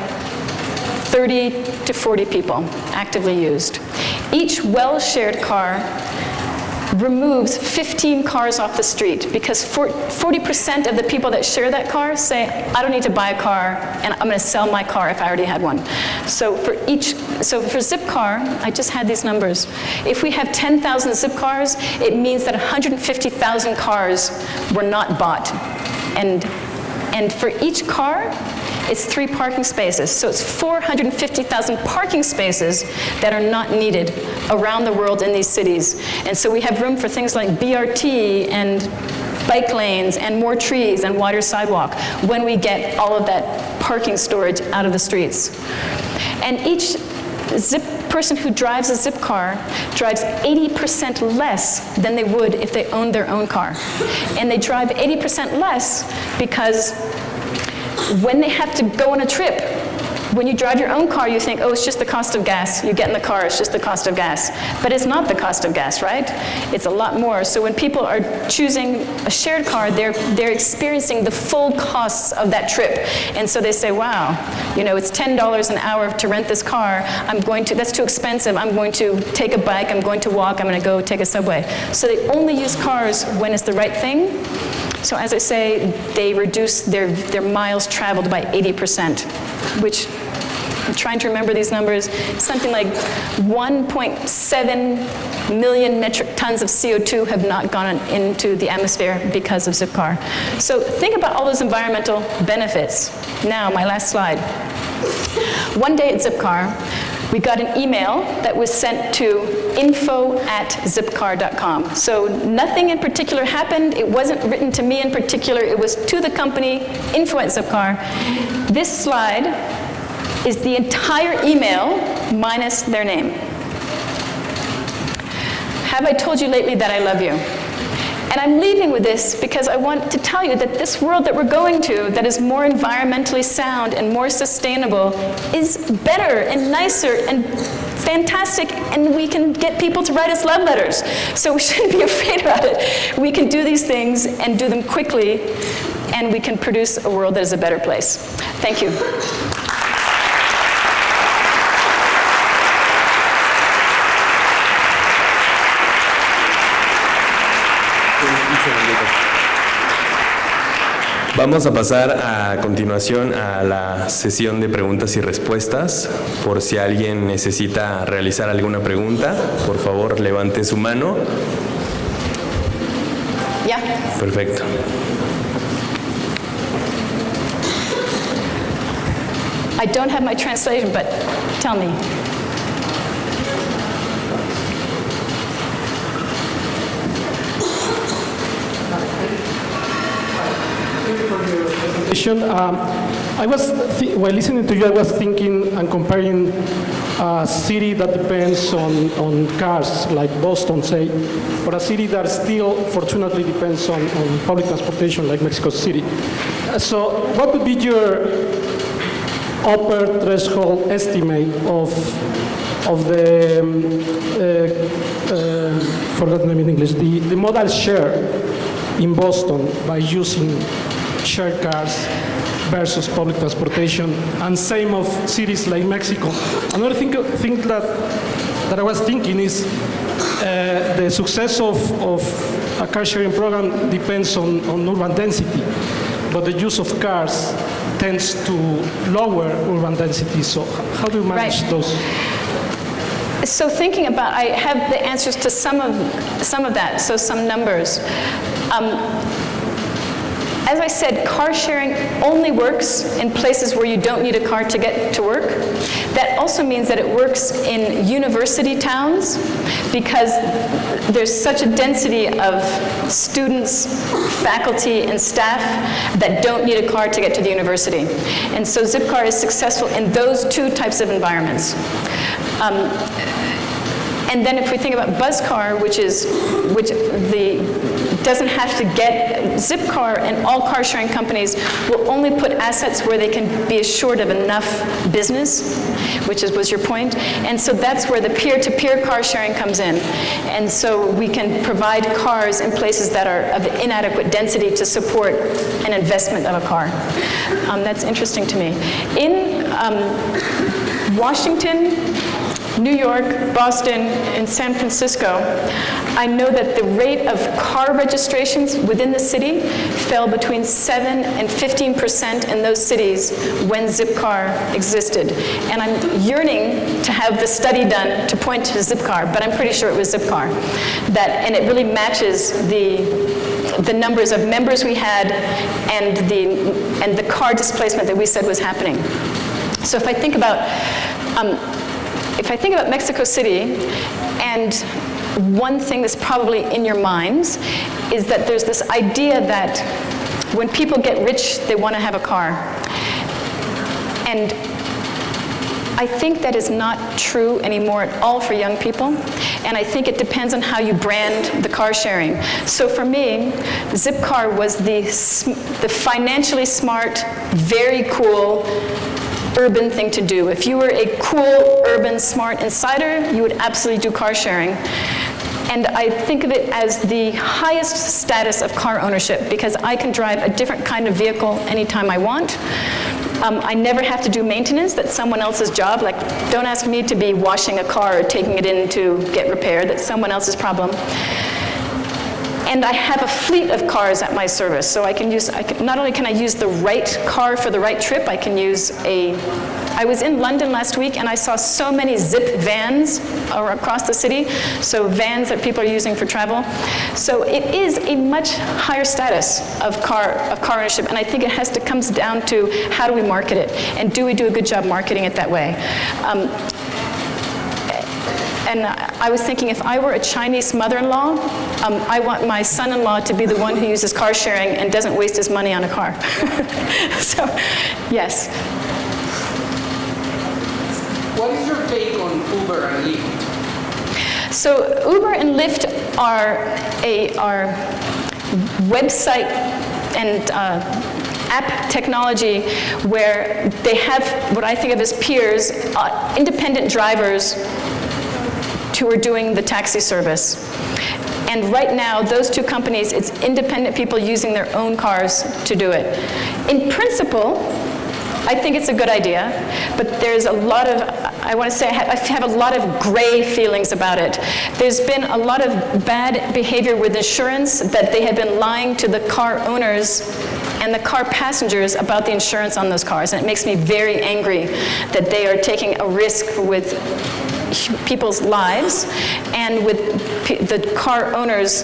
30 to 40 people, actively used. Each well-shared car removes 15 cars off the street, because 40% of the people that share that car say, I don't need to buy a car, and I'm going to sell my car if I already had one. So for Zipcar, I just had these numbers. If we have 10,000 Zipcars, it means that 150,000 cars were not bought. And for each car, it's 3 parking spaces. So it's 450,000 parking spaces that are not needed around the world in these cities. And so we have room for things like BRT and bike lanes and more trees and wider sidewalk when we get all of that parking storage out of the streets. And each person who drives a Zipcar drives 80% less than they would if they owned their own car. And they drive 80% less because when they have to go on a trip, when you drive your own car, you think, oh, it's just the cost of gas. You get in the car, it's just the cost of gas. But it's not the cost of gas, right? It's a lot more. So when people are choosing a shared car, they're experiencing the full costs of that trip. And so they say, wow, it's $10 an hour to rent this car. That's too expensive. I'm going to take a bike, I'm going to walk, I'm going to go take a subway. So they only use cars when it's the right thing. So as I say, they reduce their miles traveled by 80%, which I'm trying to remember these numbers, something like 1.7 million metric tons of CO2 have not gone into the atmosphere because of Zipcar. So think about all those environmental benefits. Now, my last slide. One day at Zipcar, we got an email that was sent to info@zipcar.com. So nothing in particular happened. It wasn't written to me in particular. It was to the company, info@Zipcar. This slide is the entire email minus their name. Have I told you lately that I love you? And I'm leaving with this because I want to tell you that this world that we're going to, that is more environmentally sound and more sustainable, is better and nicer and fantastic, and we can get people to write us love letters. So we shouldn't be afraid about it. We can do these things and do them quickly, and we can produce a world that is a better place. Thank you. Vamos a pasar a continuación a la sesión de preguntas y respuestas. Por si alguien necesita realizar alguna pregunta, por favor levante su mano. Ya. Perfecto. I don't have my translation, but tell me. While listening to you, I was thinking and comparing a city that depends on cars, like Boston, say, or a city that still, fortunately, depends on public transportation, like Mexico City. So what would be your upper threshold estimate of the, forgot the name in English, the modal share in Boston by using shared cars versus public transportation, and same of cities like Mexico. Another thing that I was thinking is the success of a car sharing program depends on urban density, but the use of cars tends to lower urban density. So how do you manage those? So thinking about, I have the answers to some of that, so some numbers. As I said, car sharing only works in places where you don't need a car to get to work. That also means that it works in university towns because there's such a density of students, faculty, and staff that don't need a car to get to the university. And so Zipcar is successful in those two types of environments. And then if we think about Buzzcar, which doesn't have to get, Zipcar and all car sharing companies will only put assets where they can be assured of enough business, which was your point. And so that's where the peer-to-peer car sharing comes in. And so we can provide cars in places that are of inadequate density to support an investment of a car. That's interesting to me. In Washington, New York, Boston, and San Francisco, I know that the rate of car registrations within the city fell between 7 and 15% in those cities when Zipcar existed. And I'm yearning to have the study done to point to Zipcar, but I'm pretty sure it was Zipcar. And it really matches the numbers of members we had and the car displacement that we said was happening. So if I think about Mexico City, and one thing that's probably in your minds is that there's this idea that when people get rich, they want to have a car. And I think that is not true anymore at all for young people. And I think it depends on how you brand the car sharing. So for me, Zipcar was the financially smart, very cool, urban thing to do. If you were a cool, urban, smart insider, you would absolutely do car sharing. And I think of it as the highest status of car ownership because I can drive a different kind of vehicle anytime I want. I never have to do maintenance. That's someone else's job. Like, don't ask me to be washing a car or taking it in to get repaired. That's someone else's problem. And I have a fleet of cars at my service, so not only can I use the right car for the right trip, I was in London last week and I saw so many Zip vans across the city, so vans that people are using for travel. So it is a much higher status of car ownership, and I think it comes down to how do we market it, and do we do a good job marketing it that way. And I was thinking, if I were a Chinese mother-in-law, I want my son-in-law to be the one who uses car sharing and doesn't waste his money on a car. So, yes. What is your take on Uber and Lyft? So Uber and Lyft are website and app technology where they have what I think of as peers, independent drivers who are doing the taxi service. And right now, those two companies, it's independent people using their own cars to do it. In principle, I think it's a good idea, but there's a lot of, I want to say, I have a lot of gray feelings about it. There's been a lot of bad behavior with insurance, that they have been lying to the car owners and the car passengers about the insurance on those cars, and it makes me very angry that they are taking a risk with people's lives and with the car owners'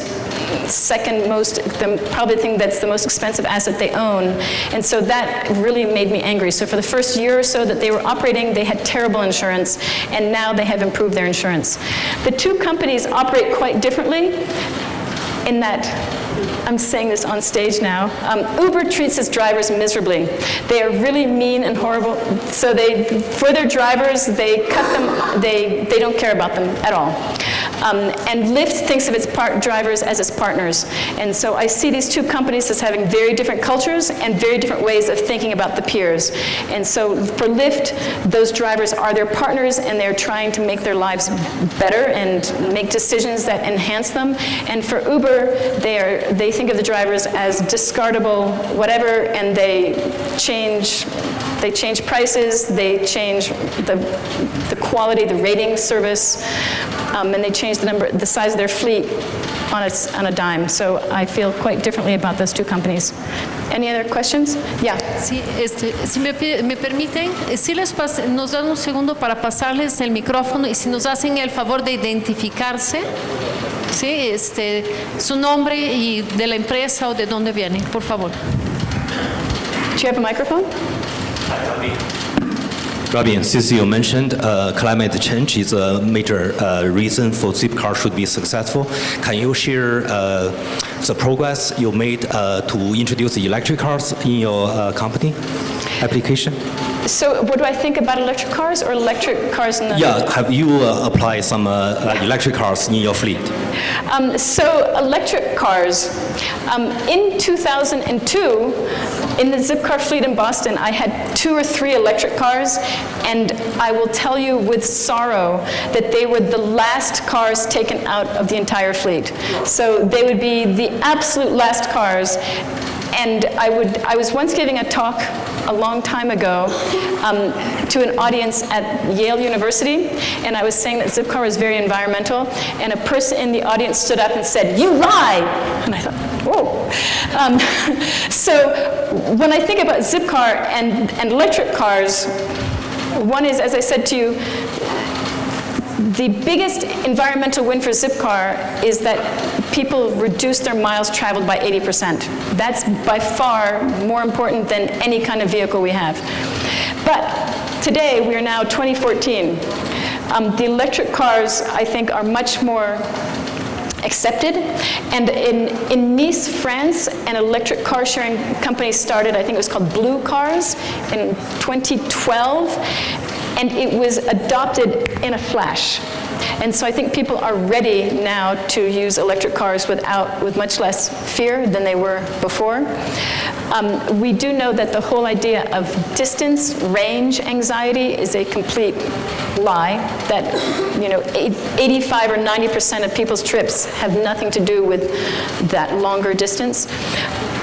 second most, probably the thing that's the most expensive asset they own. And so that really made me angry. So for the first year or so that they were operating, they had terrible insurance, and now they have improved their insurance. The two companies operate quite differently in that, I'm saying this on stage now, Uber treats its drivers miserably. They are really mean and horrible. So for their drivers, they cut them, they don't care about them at all. And Lyft thinks of its drivers as its partners. And so I see these two companies as having very different cultures and very different ways of thinking about the peers. And so for Lyft, those drivers are their partners, and they're trying to make their lives better and make decisions that enhance them. And for Uber, they think of the drivers as discardable whatever, and they change prices, they change the quality, the rating service, and they change the size of their fleet on a dime. So I feel quite differently about those two companies. Any other questions? Yeah. Sí, si me permiten, si nos dan un segundo para pasarles el micrófono, y si nos hacen el favor de identificarse, sí, su nombre y de la empresa o de dónde vienen, por favor. Do you have a microphone? Robin, since you mentioned climate change is a major reason for Zipcar should be successful, can you share the progress you made to introduce electric cars in your company application? So what do I think about electric cars or electric cars in the... Yeah, have you applied some electric cars in your fleet? So electric cars, in 2002, in the Zipcar fleet in Boston, I had 2 or 3 electric cars, and I will tell you with sorrow that they were the last cars taken out of the entire fleet. So they would be the absolute last cars. And I was once giving a talk a long time ago to an audience at Yale University, and I was saying that Zipcar was very environmental, and a person in the audience stood up and said, "You lie!" And I thought, whoa. So when I think about Zipcar and electric cars, one is, as I said to you, the biggest environmental win for Zipcar is that people reduce their miles traveled by 80%. That's by far more important than any kind of vehicle we have. But today, we are now 2014. The electric cars, I think, are much more accepted. And in Nice, France, an electric car sharing company started, I think it was called Blue Cars, in 2012. And it was adopted in a flash. And so I think people are ready now to use electric cars with much less fear than they were before. We do know that the whole idea of distance, range anxiety is a complete lie, that 85 or 90% of people's trips have nothing to do with that longer distance.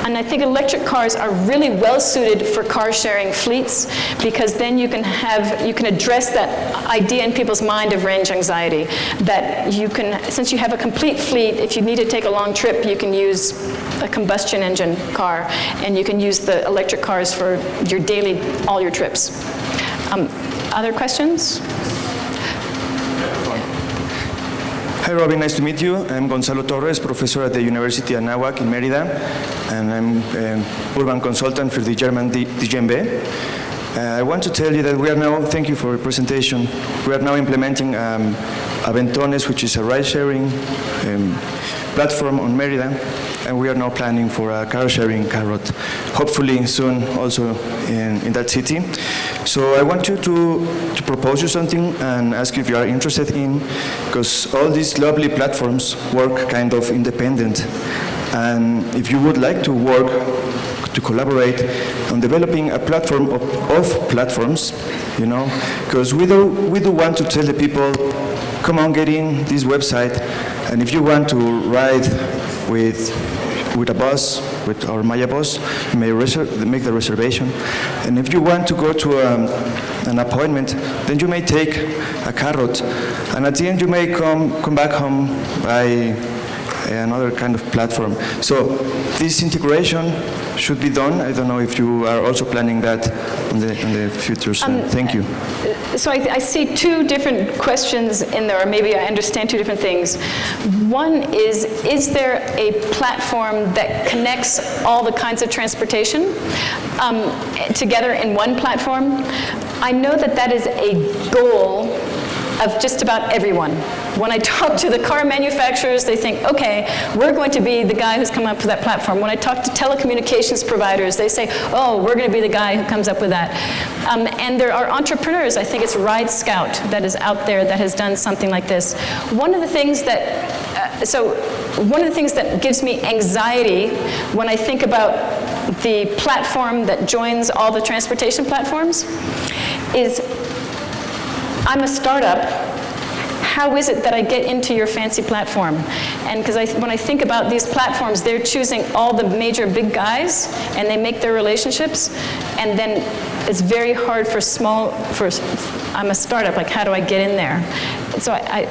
And I think electric cars are really well suited for car sharing fleets, because then you can address that idea in people's mind of range anxiety, that you can, since you have a complete fleet, if you need to take a long trip, you can use a combustion engine car, and you can use the electric cars for your daily, all your trips. Other questions? Hi, Robin. Nice to meet you. I'm Gonzalo Torres, professor at the University of Anáhuac in Mérida, and I'm an urban consultant for the German DGMB. I want to tell you that we are now, thank you for your presentation, we are now implementing Aventones, which is a ride-sharing platform on Mérida, and we are now planning for a car-sharing carrot, hopefully soon also in that city. So I want you to propose you something and ask you if you are interested in, because all these lovely platforms work kind of independent, and if you would like to work to collaborate on developing a platform of platforms, you know, because we do want to tell the people, come on, get in this website, and if you want to ride with a bus, with our Maya bus, you may make the reservation. And if you want to go to an appointment, then you may take a carrot, and at the end you may come back home by another kind of platform. So this integration should be done. I don't know if you are also planning that in the future. So thank you. So I see two different questions in there, or maybe I understand two different things. One is there a platform that connects all the kinds of transportation together in one platform? I know that is a goal of just about everyone. When I talk to the car manufacturers, they think, okay, we're going to be the guy who's come up with that platform. When I talk to telecommunications providers, they say, oh, we're going to be the guy who comes up with that. And there are entrepreneurs, I think it's Ride Scout that is out there that has done something like this. One of the things that gives me anxiety when I think about the platform that joins all the transportation platforms is, I'm a startup. How is it that I get into your fancy platform? And because when I think about these platforms, they're choosing all the major big guys, and they make their relationships, and then it's very hard for I'm a startup, like how do I get in there? So I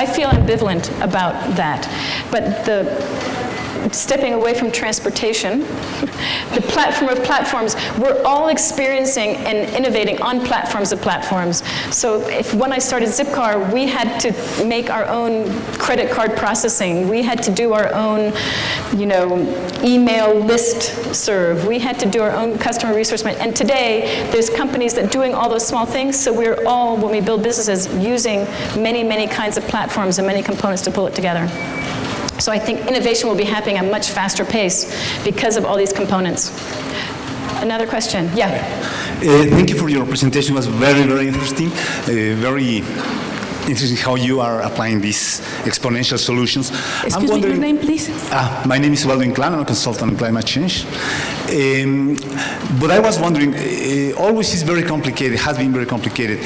feel ambivalent about that. But stepping away from transportation, the platform of platforms, we're all experiencing and innovating on platforms of platforms. So when I started Zipcar, we had to make our own credit card processing. We had to do our own, email list serve. We had to do our own customer resource management. And today, there's companies that are doing all those small things, so we're all, when we build businesses, using many, many kinds of platforms and many components to pull it together. So I think innovation will be happening at a much faster pace because of all these components. Another question? Yeah. Thank you for your presentation. It was very, very interesting. Very interesting how you are applying these exponential solutions. Excuse me, your name, please? My name is Waldo Inclán. I'm a consultant on climate change. But I was wondering, always is very complicated, has been very complicated,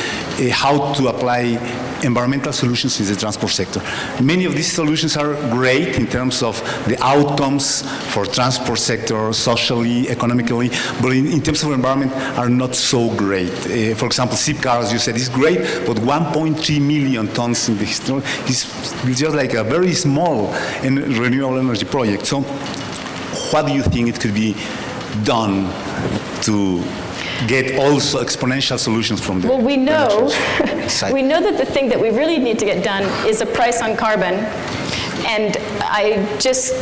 how to apply environmental solutions in the transport sector. Many of these solutions are great in terms of the outcomes for transport sector, socially, economically, but in terms of environment are not so great. For example, Zipcar, as you said, is great, but 1.3 million tons in the history is just like a very small and renewable energy project. So what do you think it could be done to get also exponential solutions from the we know side? We know that the thing that we really need to get done is a price on carbon, and I just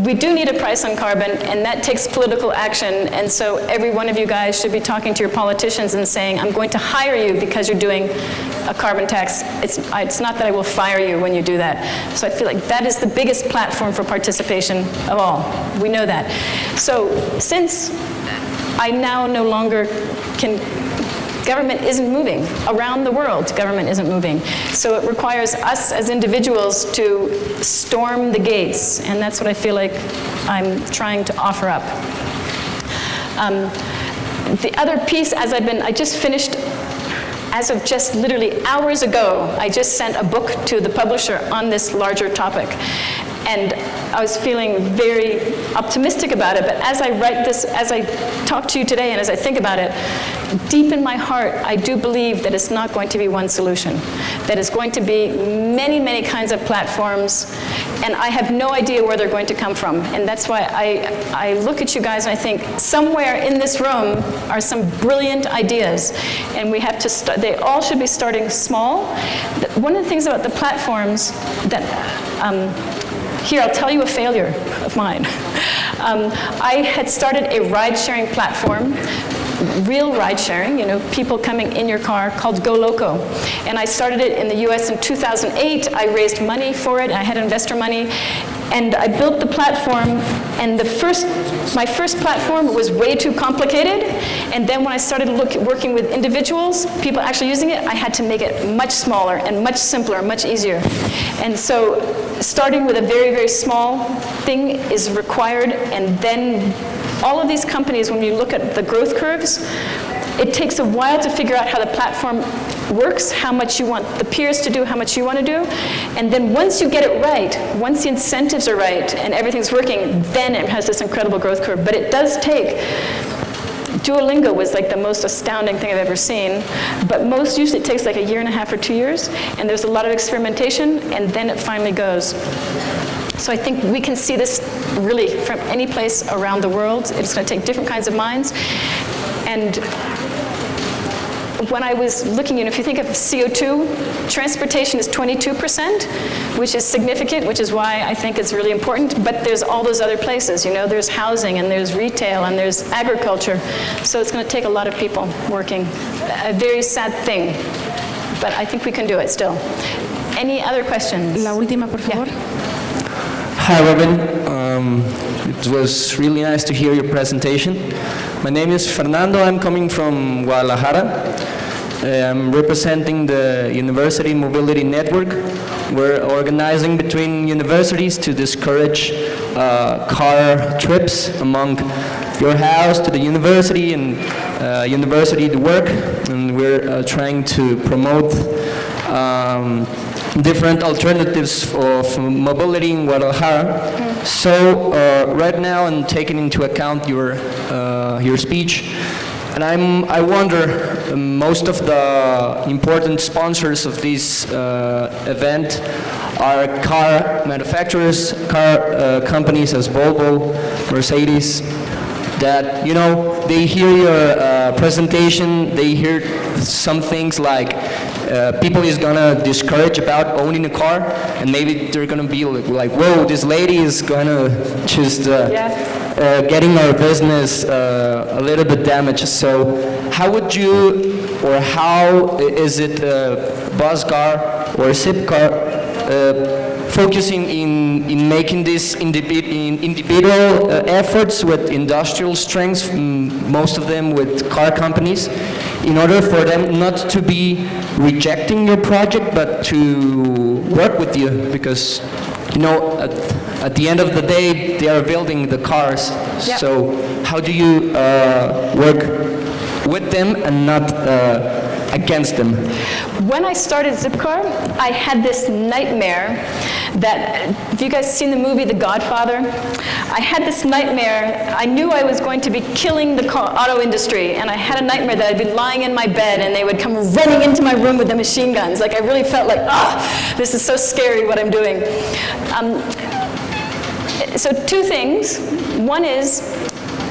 we do need a price on carbon, and that takes political action. And so every one of you guys should be talking to your politicians and saying, I'm going to hire you because you're doing a carbon tax. It's not that I will fire you when you do that. So I feel like that is the biggest platform for participation of all. We know that. So since I now no longer can, government isn't moving. Around the world, government isn't moving. So it requires us as individuals to storm the gates, and that's what I feel like I'm trying to offer up. The other piece, I just finished as of just literally hours ago, I just sent a book to the publisher on this larger topic. And I was feeling very optimistic about it, but as I write this, as I talk to you today and as I think about it, deep in my heart, I do believe that it's not going to be one solution, that it's going to be many, many kinds of platforms, and I have no idea where they're going to come from. And that's why I look at you guys and I think somewhere in this room are some brilliant ideas, and we have to start, they all should be starting small. One of the things about the platforms that, here, I'll tell you a failure of mine. I had started a ride-sharing platform, real ride-sharing, you know, people coming in your car, called GoLoco. And I started it in the US in 2008. I raised money for it. I had investor money. And I built the platform, and my first platform was way too complicated. And then when I started working with individuals, people actually using it, I had to make it much smaller and much simpler, much easier. And so starting with a very, very small thing is required, and then all of these companies, when you look at the growth curves, it takes a while to figure out how the platform works, how much you want the peers to do, how much you want to do. And then once you get it right, once the incentives are right and everything's working, then it has this incredible growth curve. But it does take, Duolingo was like the most astounding thing I've ever seen, but most usually it takes like 1.5 years or 2 years, and there's a lot of experimentation, and then it finally goes. So I think we can see this really from any place around the world. It's going to take different kinds of minds. And when I was looking, if you think of CO2, transportation is 22%, which is significant, which is why I think it's really important, but there's all those other places, you know, there's housing, and there's retail, and there's agriculture, so it's going to take a lot of people working. A very sad thing, but I think we can do it still. Any other questions? La última, por favor. Yeah. Hi, Robin. It was really nice to hear your presentation. My name is Fernando. I'm coming from Guadalajara. I'm representing the University Mobility Network. We're organizing between universities to discourage car trips among your house to the university and university to work. And we're trying to promote different alternatives of mobility in Guadalajara. So right now, and taking into account your speech, and I wonder, most of the important sponsors of this event are car manufacturers, car companies as Volvo, Mercedes, that, you know, they hear your presentation, they hear some things like people is gonna discourage about owning a car, and maybe they're gonna be like, whoa, this lady is gonna just getting our business a little bit damaged. So how would you, or how is it Buzzcar or Zipcar focusing in making these individual efforts with industrial strengths, most of them with car companies, in order for them not to be rejecting your project, but to work with you? Because, you know, at the end of the day, they are building the cars. Yep. So how do you work with them and not against them? When I started Zipcar, I had this nightmare that, have you guys seen the movie The Godfather? I had this nightmare. I knew I was going to be killing the auto industry, and I had a nightmare that I'd be lying in my bed and they would come running into my room with the machine guns. Like, I really felt like, this is so scary what I'm doing. So 2 things. One is,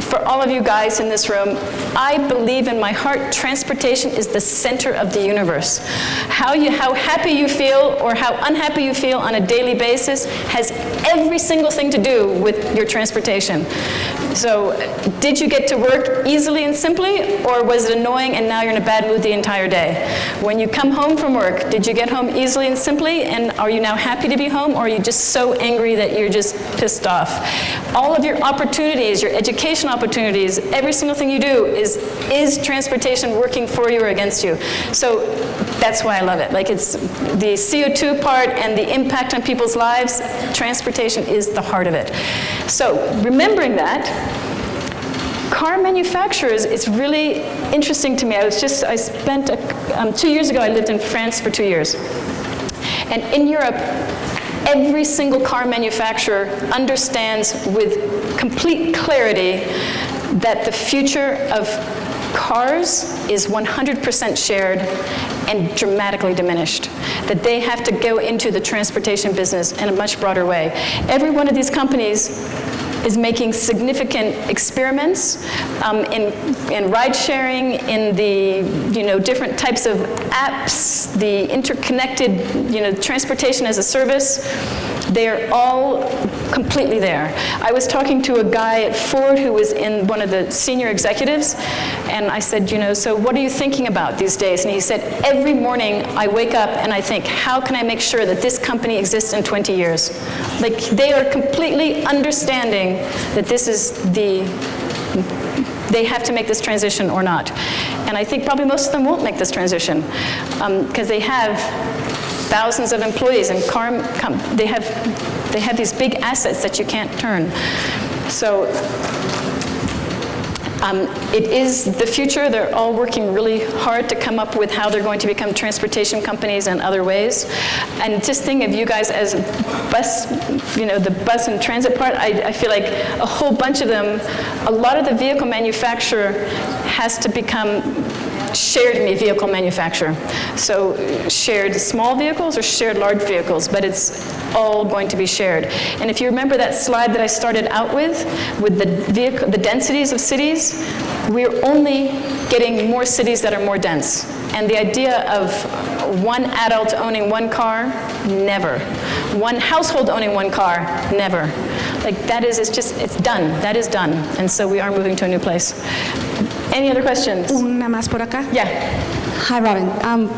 for all of you guys in this room, I believe in my heart transportation is the center of the universe. How happy you feel or how unhappy you feel on a daily basis has every single thing to do with your transportation. So did you get to work easily and simply, or was it annoying and now you're in a bad mood the entire day? When you come home from work, did you get home easily and simply, and are you now happy to be home, or are you just so angry that you're just pissed off? All of your opportunities, your education opportunities, every single thing you do is transportation working for you or against you? So that's why I love it. Like, it's the CO2 part and the impact on people's lives, transportation is the heart of it. So remembering that, car manufacturers, it's really interesting to me. I spent 2 years ago, I lived in France for 2 years. And in Europe, every single car manufacturer understands with complete clarity that the future of cars is 100% shared and dramatically diminished, that they have to go into the transportation business in a much broader way. Every one of these companies is making significant experiments in ride sharing, in the different types of apps, the interconnected transportation as a service. They are all completely there. I was talking to a guy at Ford who was in one of the senior executives, and I said, so what are you thinking about these days? And he said, every morning I wake up and I think, how can I make sure that this company exists in 20 years? Like, they are completely understanding that this is they have to make this transition or not. And I think probably most of them won't make this transition because they have thousands of employees and they have these big assets that you can't turn. So it is the future. They're all working really hard to come up with how they're going to become transportation companies in other ways. And just think of you guys as bus, the bus and transit part. I feel like a whole bunch of them, a lot of the vehicle manufacturer has to become shared vehicle manufacturer. So shared small vehicles or shared large vehicles, but it's all going to be shared. And if you remember that slide that I started out with the densities of cities, we're only getting more cities that are more dense. And the idea of one adult owning one car, never. One household owning one car, never. Like it's done. That is done. And so we are moving to a new place. Any other questions? Una más por acá. Yeah. Hi, Robin.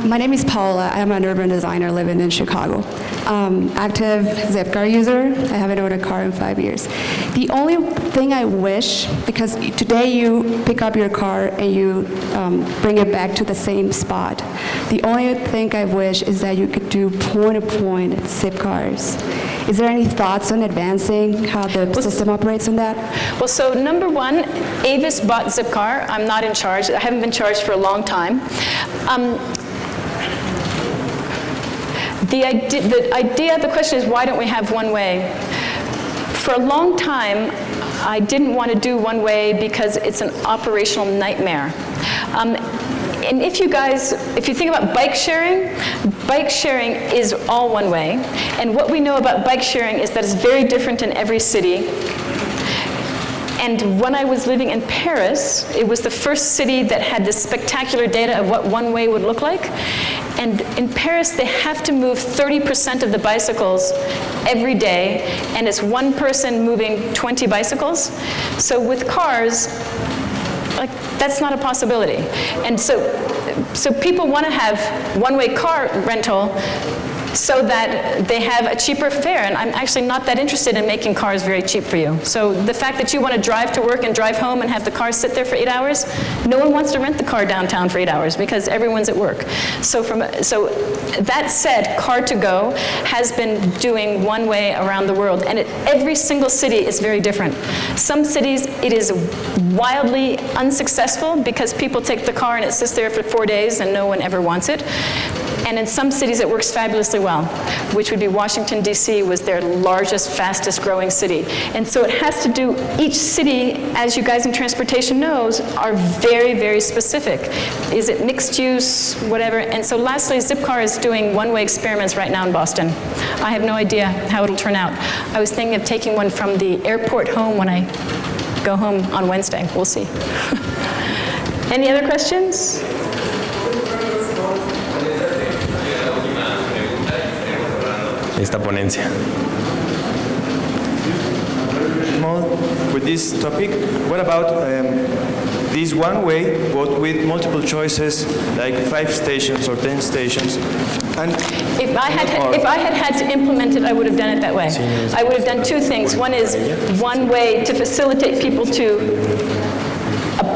My name is Paula. I'm an urban designer living in Chicago. Active Zipcar user. I haven't owned a car in 5 years. The only thing I wish, because today you pick up your car and you bring it back to the same spot. The only thing I wish is that you could do point-to-point Zipcars. Is there any thoughts on advancing how the system operates on that? Well, so number one, Avis bought Zipcar. I'm not in charge. I haven't been charged for a long time. The question is, why don't we have one way? For a long time, I didn't want to do one way because it's an operational nightmare. And if you think about bike sharing is all one way. And what we know about bike sharing is that it's very different in every city. And when I was living in Paris, it was the first city that had this spectacular data of what one way would look like. And in Paris, they have to move 30% of the bicycles every day, and it's one person moving 20 bicycles. So with cars, that's not a possibility. And so people want to have one-way car rental so that they have a cheaper fare. And I'm actually not that interested in making cars very cheap for you. So the fact that you want to drive to work and drive home and have the car sit there for 8 hours, no one wants to rent the car downtown for 8 hours because everyone's at work. So that said, Car2Go has been doing one way around the world. And every single city is very different. Some cities, it is wildly unsuccessful because people take the car and it sits there for 4 days and no one ever wants it. And in some cities it works fabulously well, which would be Washington, D.C. was their largest, fastest growing city. And so it has to do, each city, as you guys in transportation knows, are very, very specific. Is it mixed use, whatever? And so lastly, Zipcar is doing one-way experiments right now in Boston. I have no idea how it'll turn out. I was thinking of taking one from the airport home when I go home on Wednesday. We'll see. Any other questions? Esta ponencia. With this topic, what about this one way, but with multiple choices, like 5 stations or 10 stations? And if I had to implement it, I would have done it that way. I would have done 2 things. One is one way to facilitate people to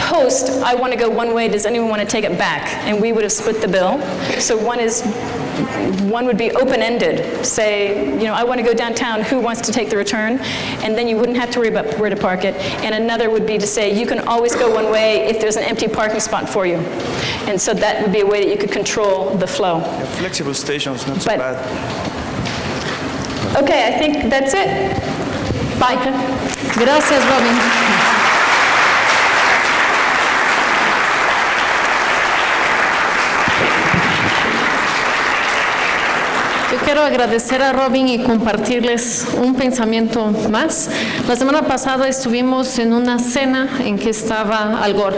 post, I want to go one way, does anyone want to take it back? And we would have split the bill. So one would be open-ended. Say, you know, I want to go downtown, who wants to take the return? And then you wouldn't have to worry about where to park it. And another would be to say, you can always go one way if there's an empty parking spot for you. And so that would be a way that you could control the flow. Yeah, flexible stations, not so But- bad. Okay, I think that's it. Bye. Gracias, Robin. Yo quiero agradecer a Robin y compartirles un pensamiento más. La semana pasada estuvimos en una cena en que estaba Al Gore.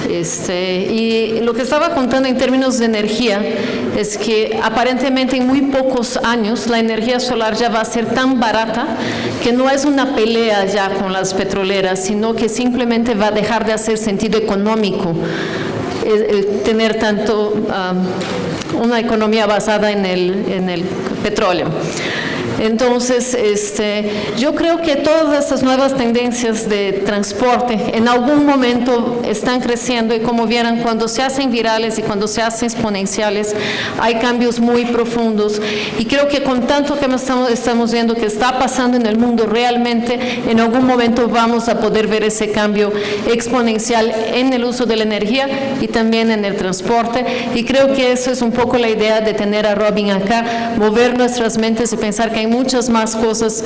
Y lo que estaba contando en términos de energía es que aparentemente en muy pocos años la energía solar ya va a ser tan barata que no es una pelea ya con las petroleras, sino que simplemente va a dejar de hacer sentido económico tener tanto una economía basada en el petróleo. Entonces, yo creo que todas estas nuevas tendencias de transporte en algún momento están creciendo y como vieran, cuando se hacen virales y cuando se hacen exponenciales, hay cambios muy profundos. Y creo que con tanto que estamos viendo que está pasando en el mundo, realmente en algún momento vamos a poder ver ese cambio exponencial en el uso de la energía y también en el transporte. Y creo que eso es un poco la idea de tener a Robin acá, mover nuestras mentes y pensar que hay muchas más cosas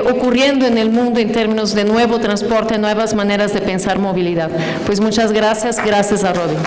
ocurriendo en el mundo en términos de nuevo transporte, nuevas maneras de pensar movilidad. Pues muchas gracias, gracias a Robin.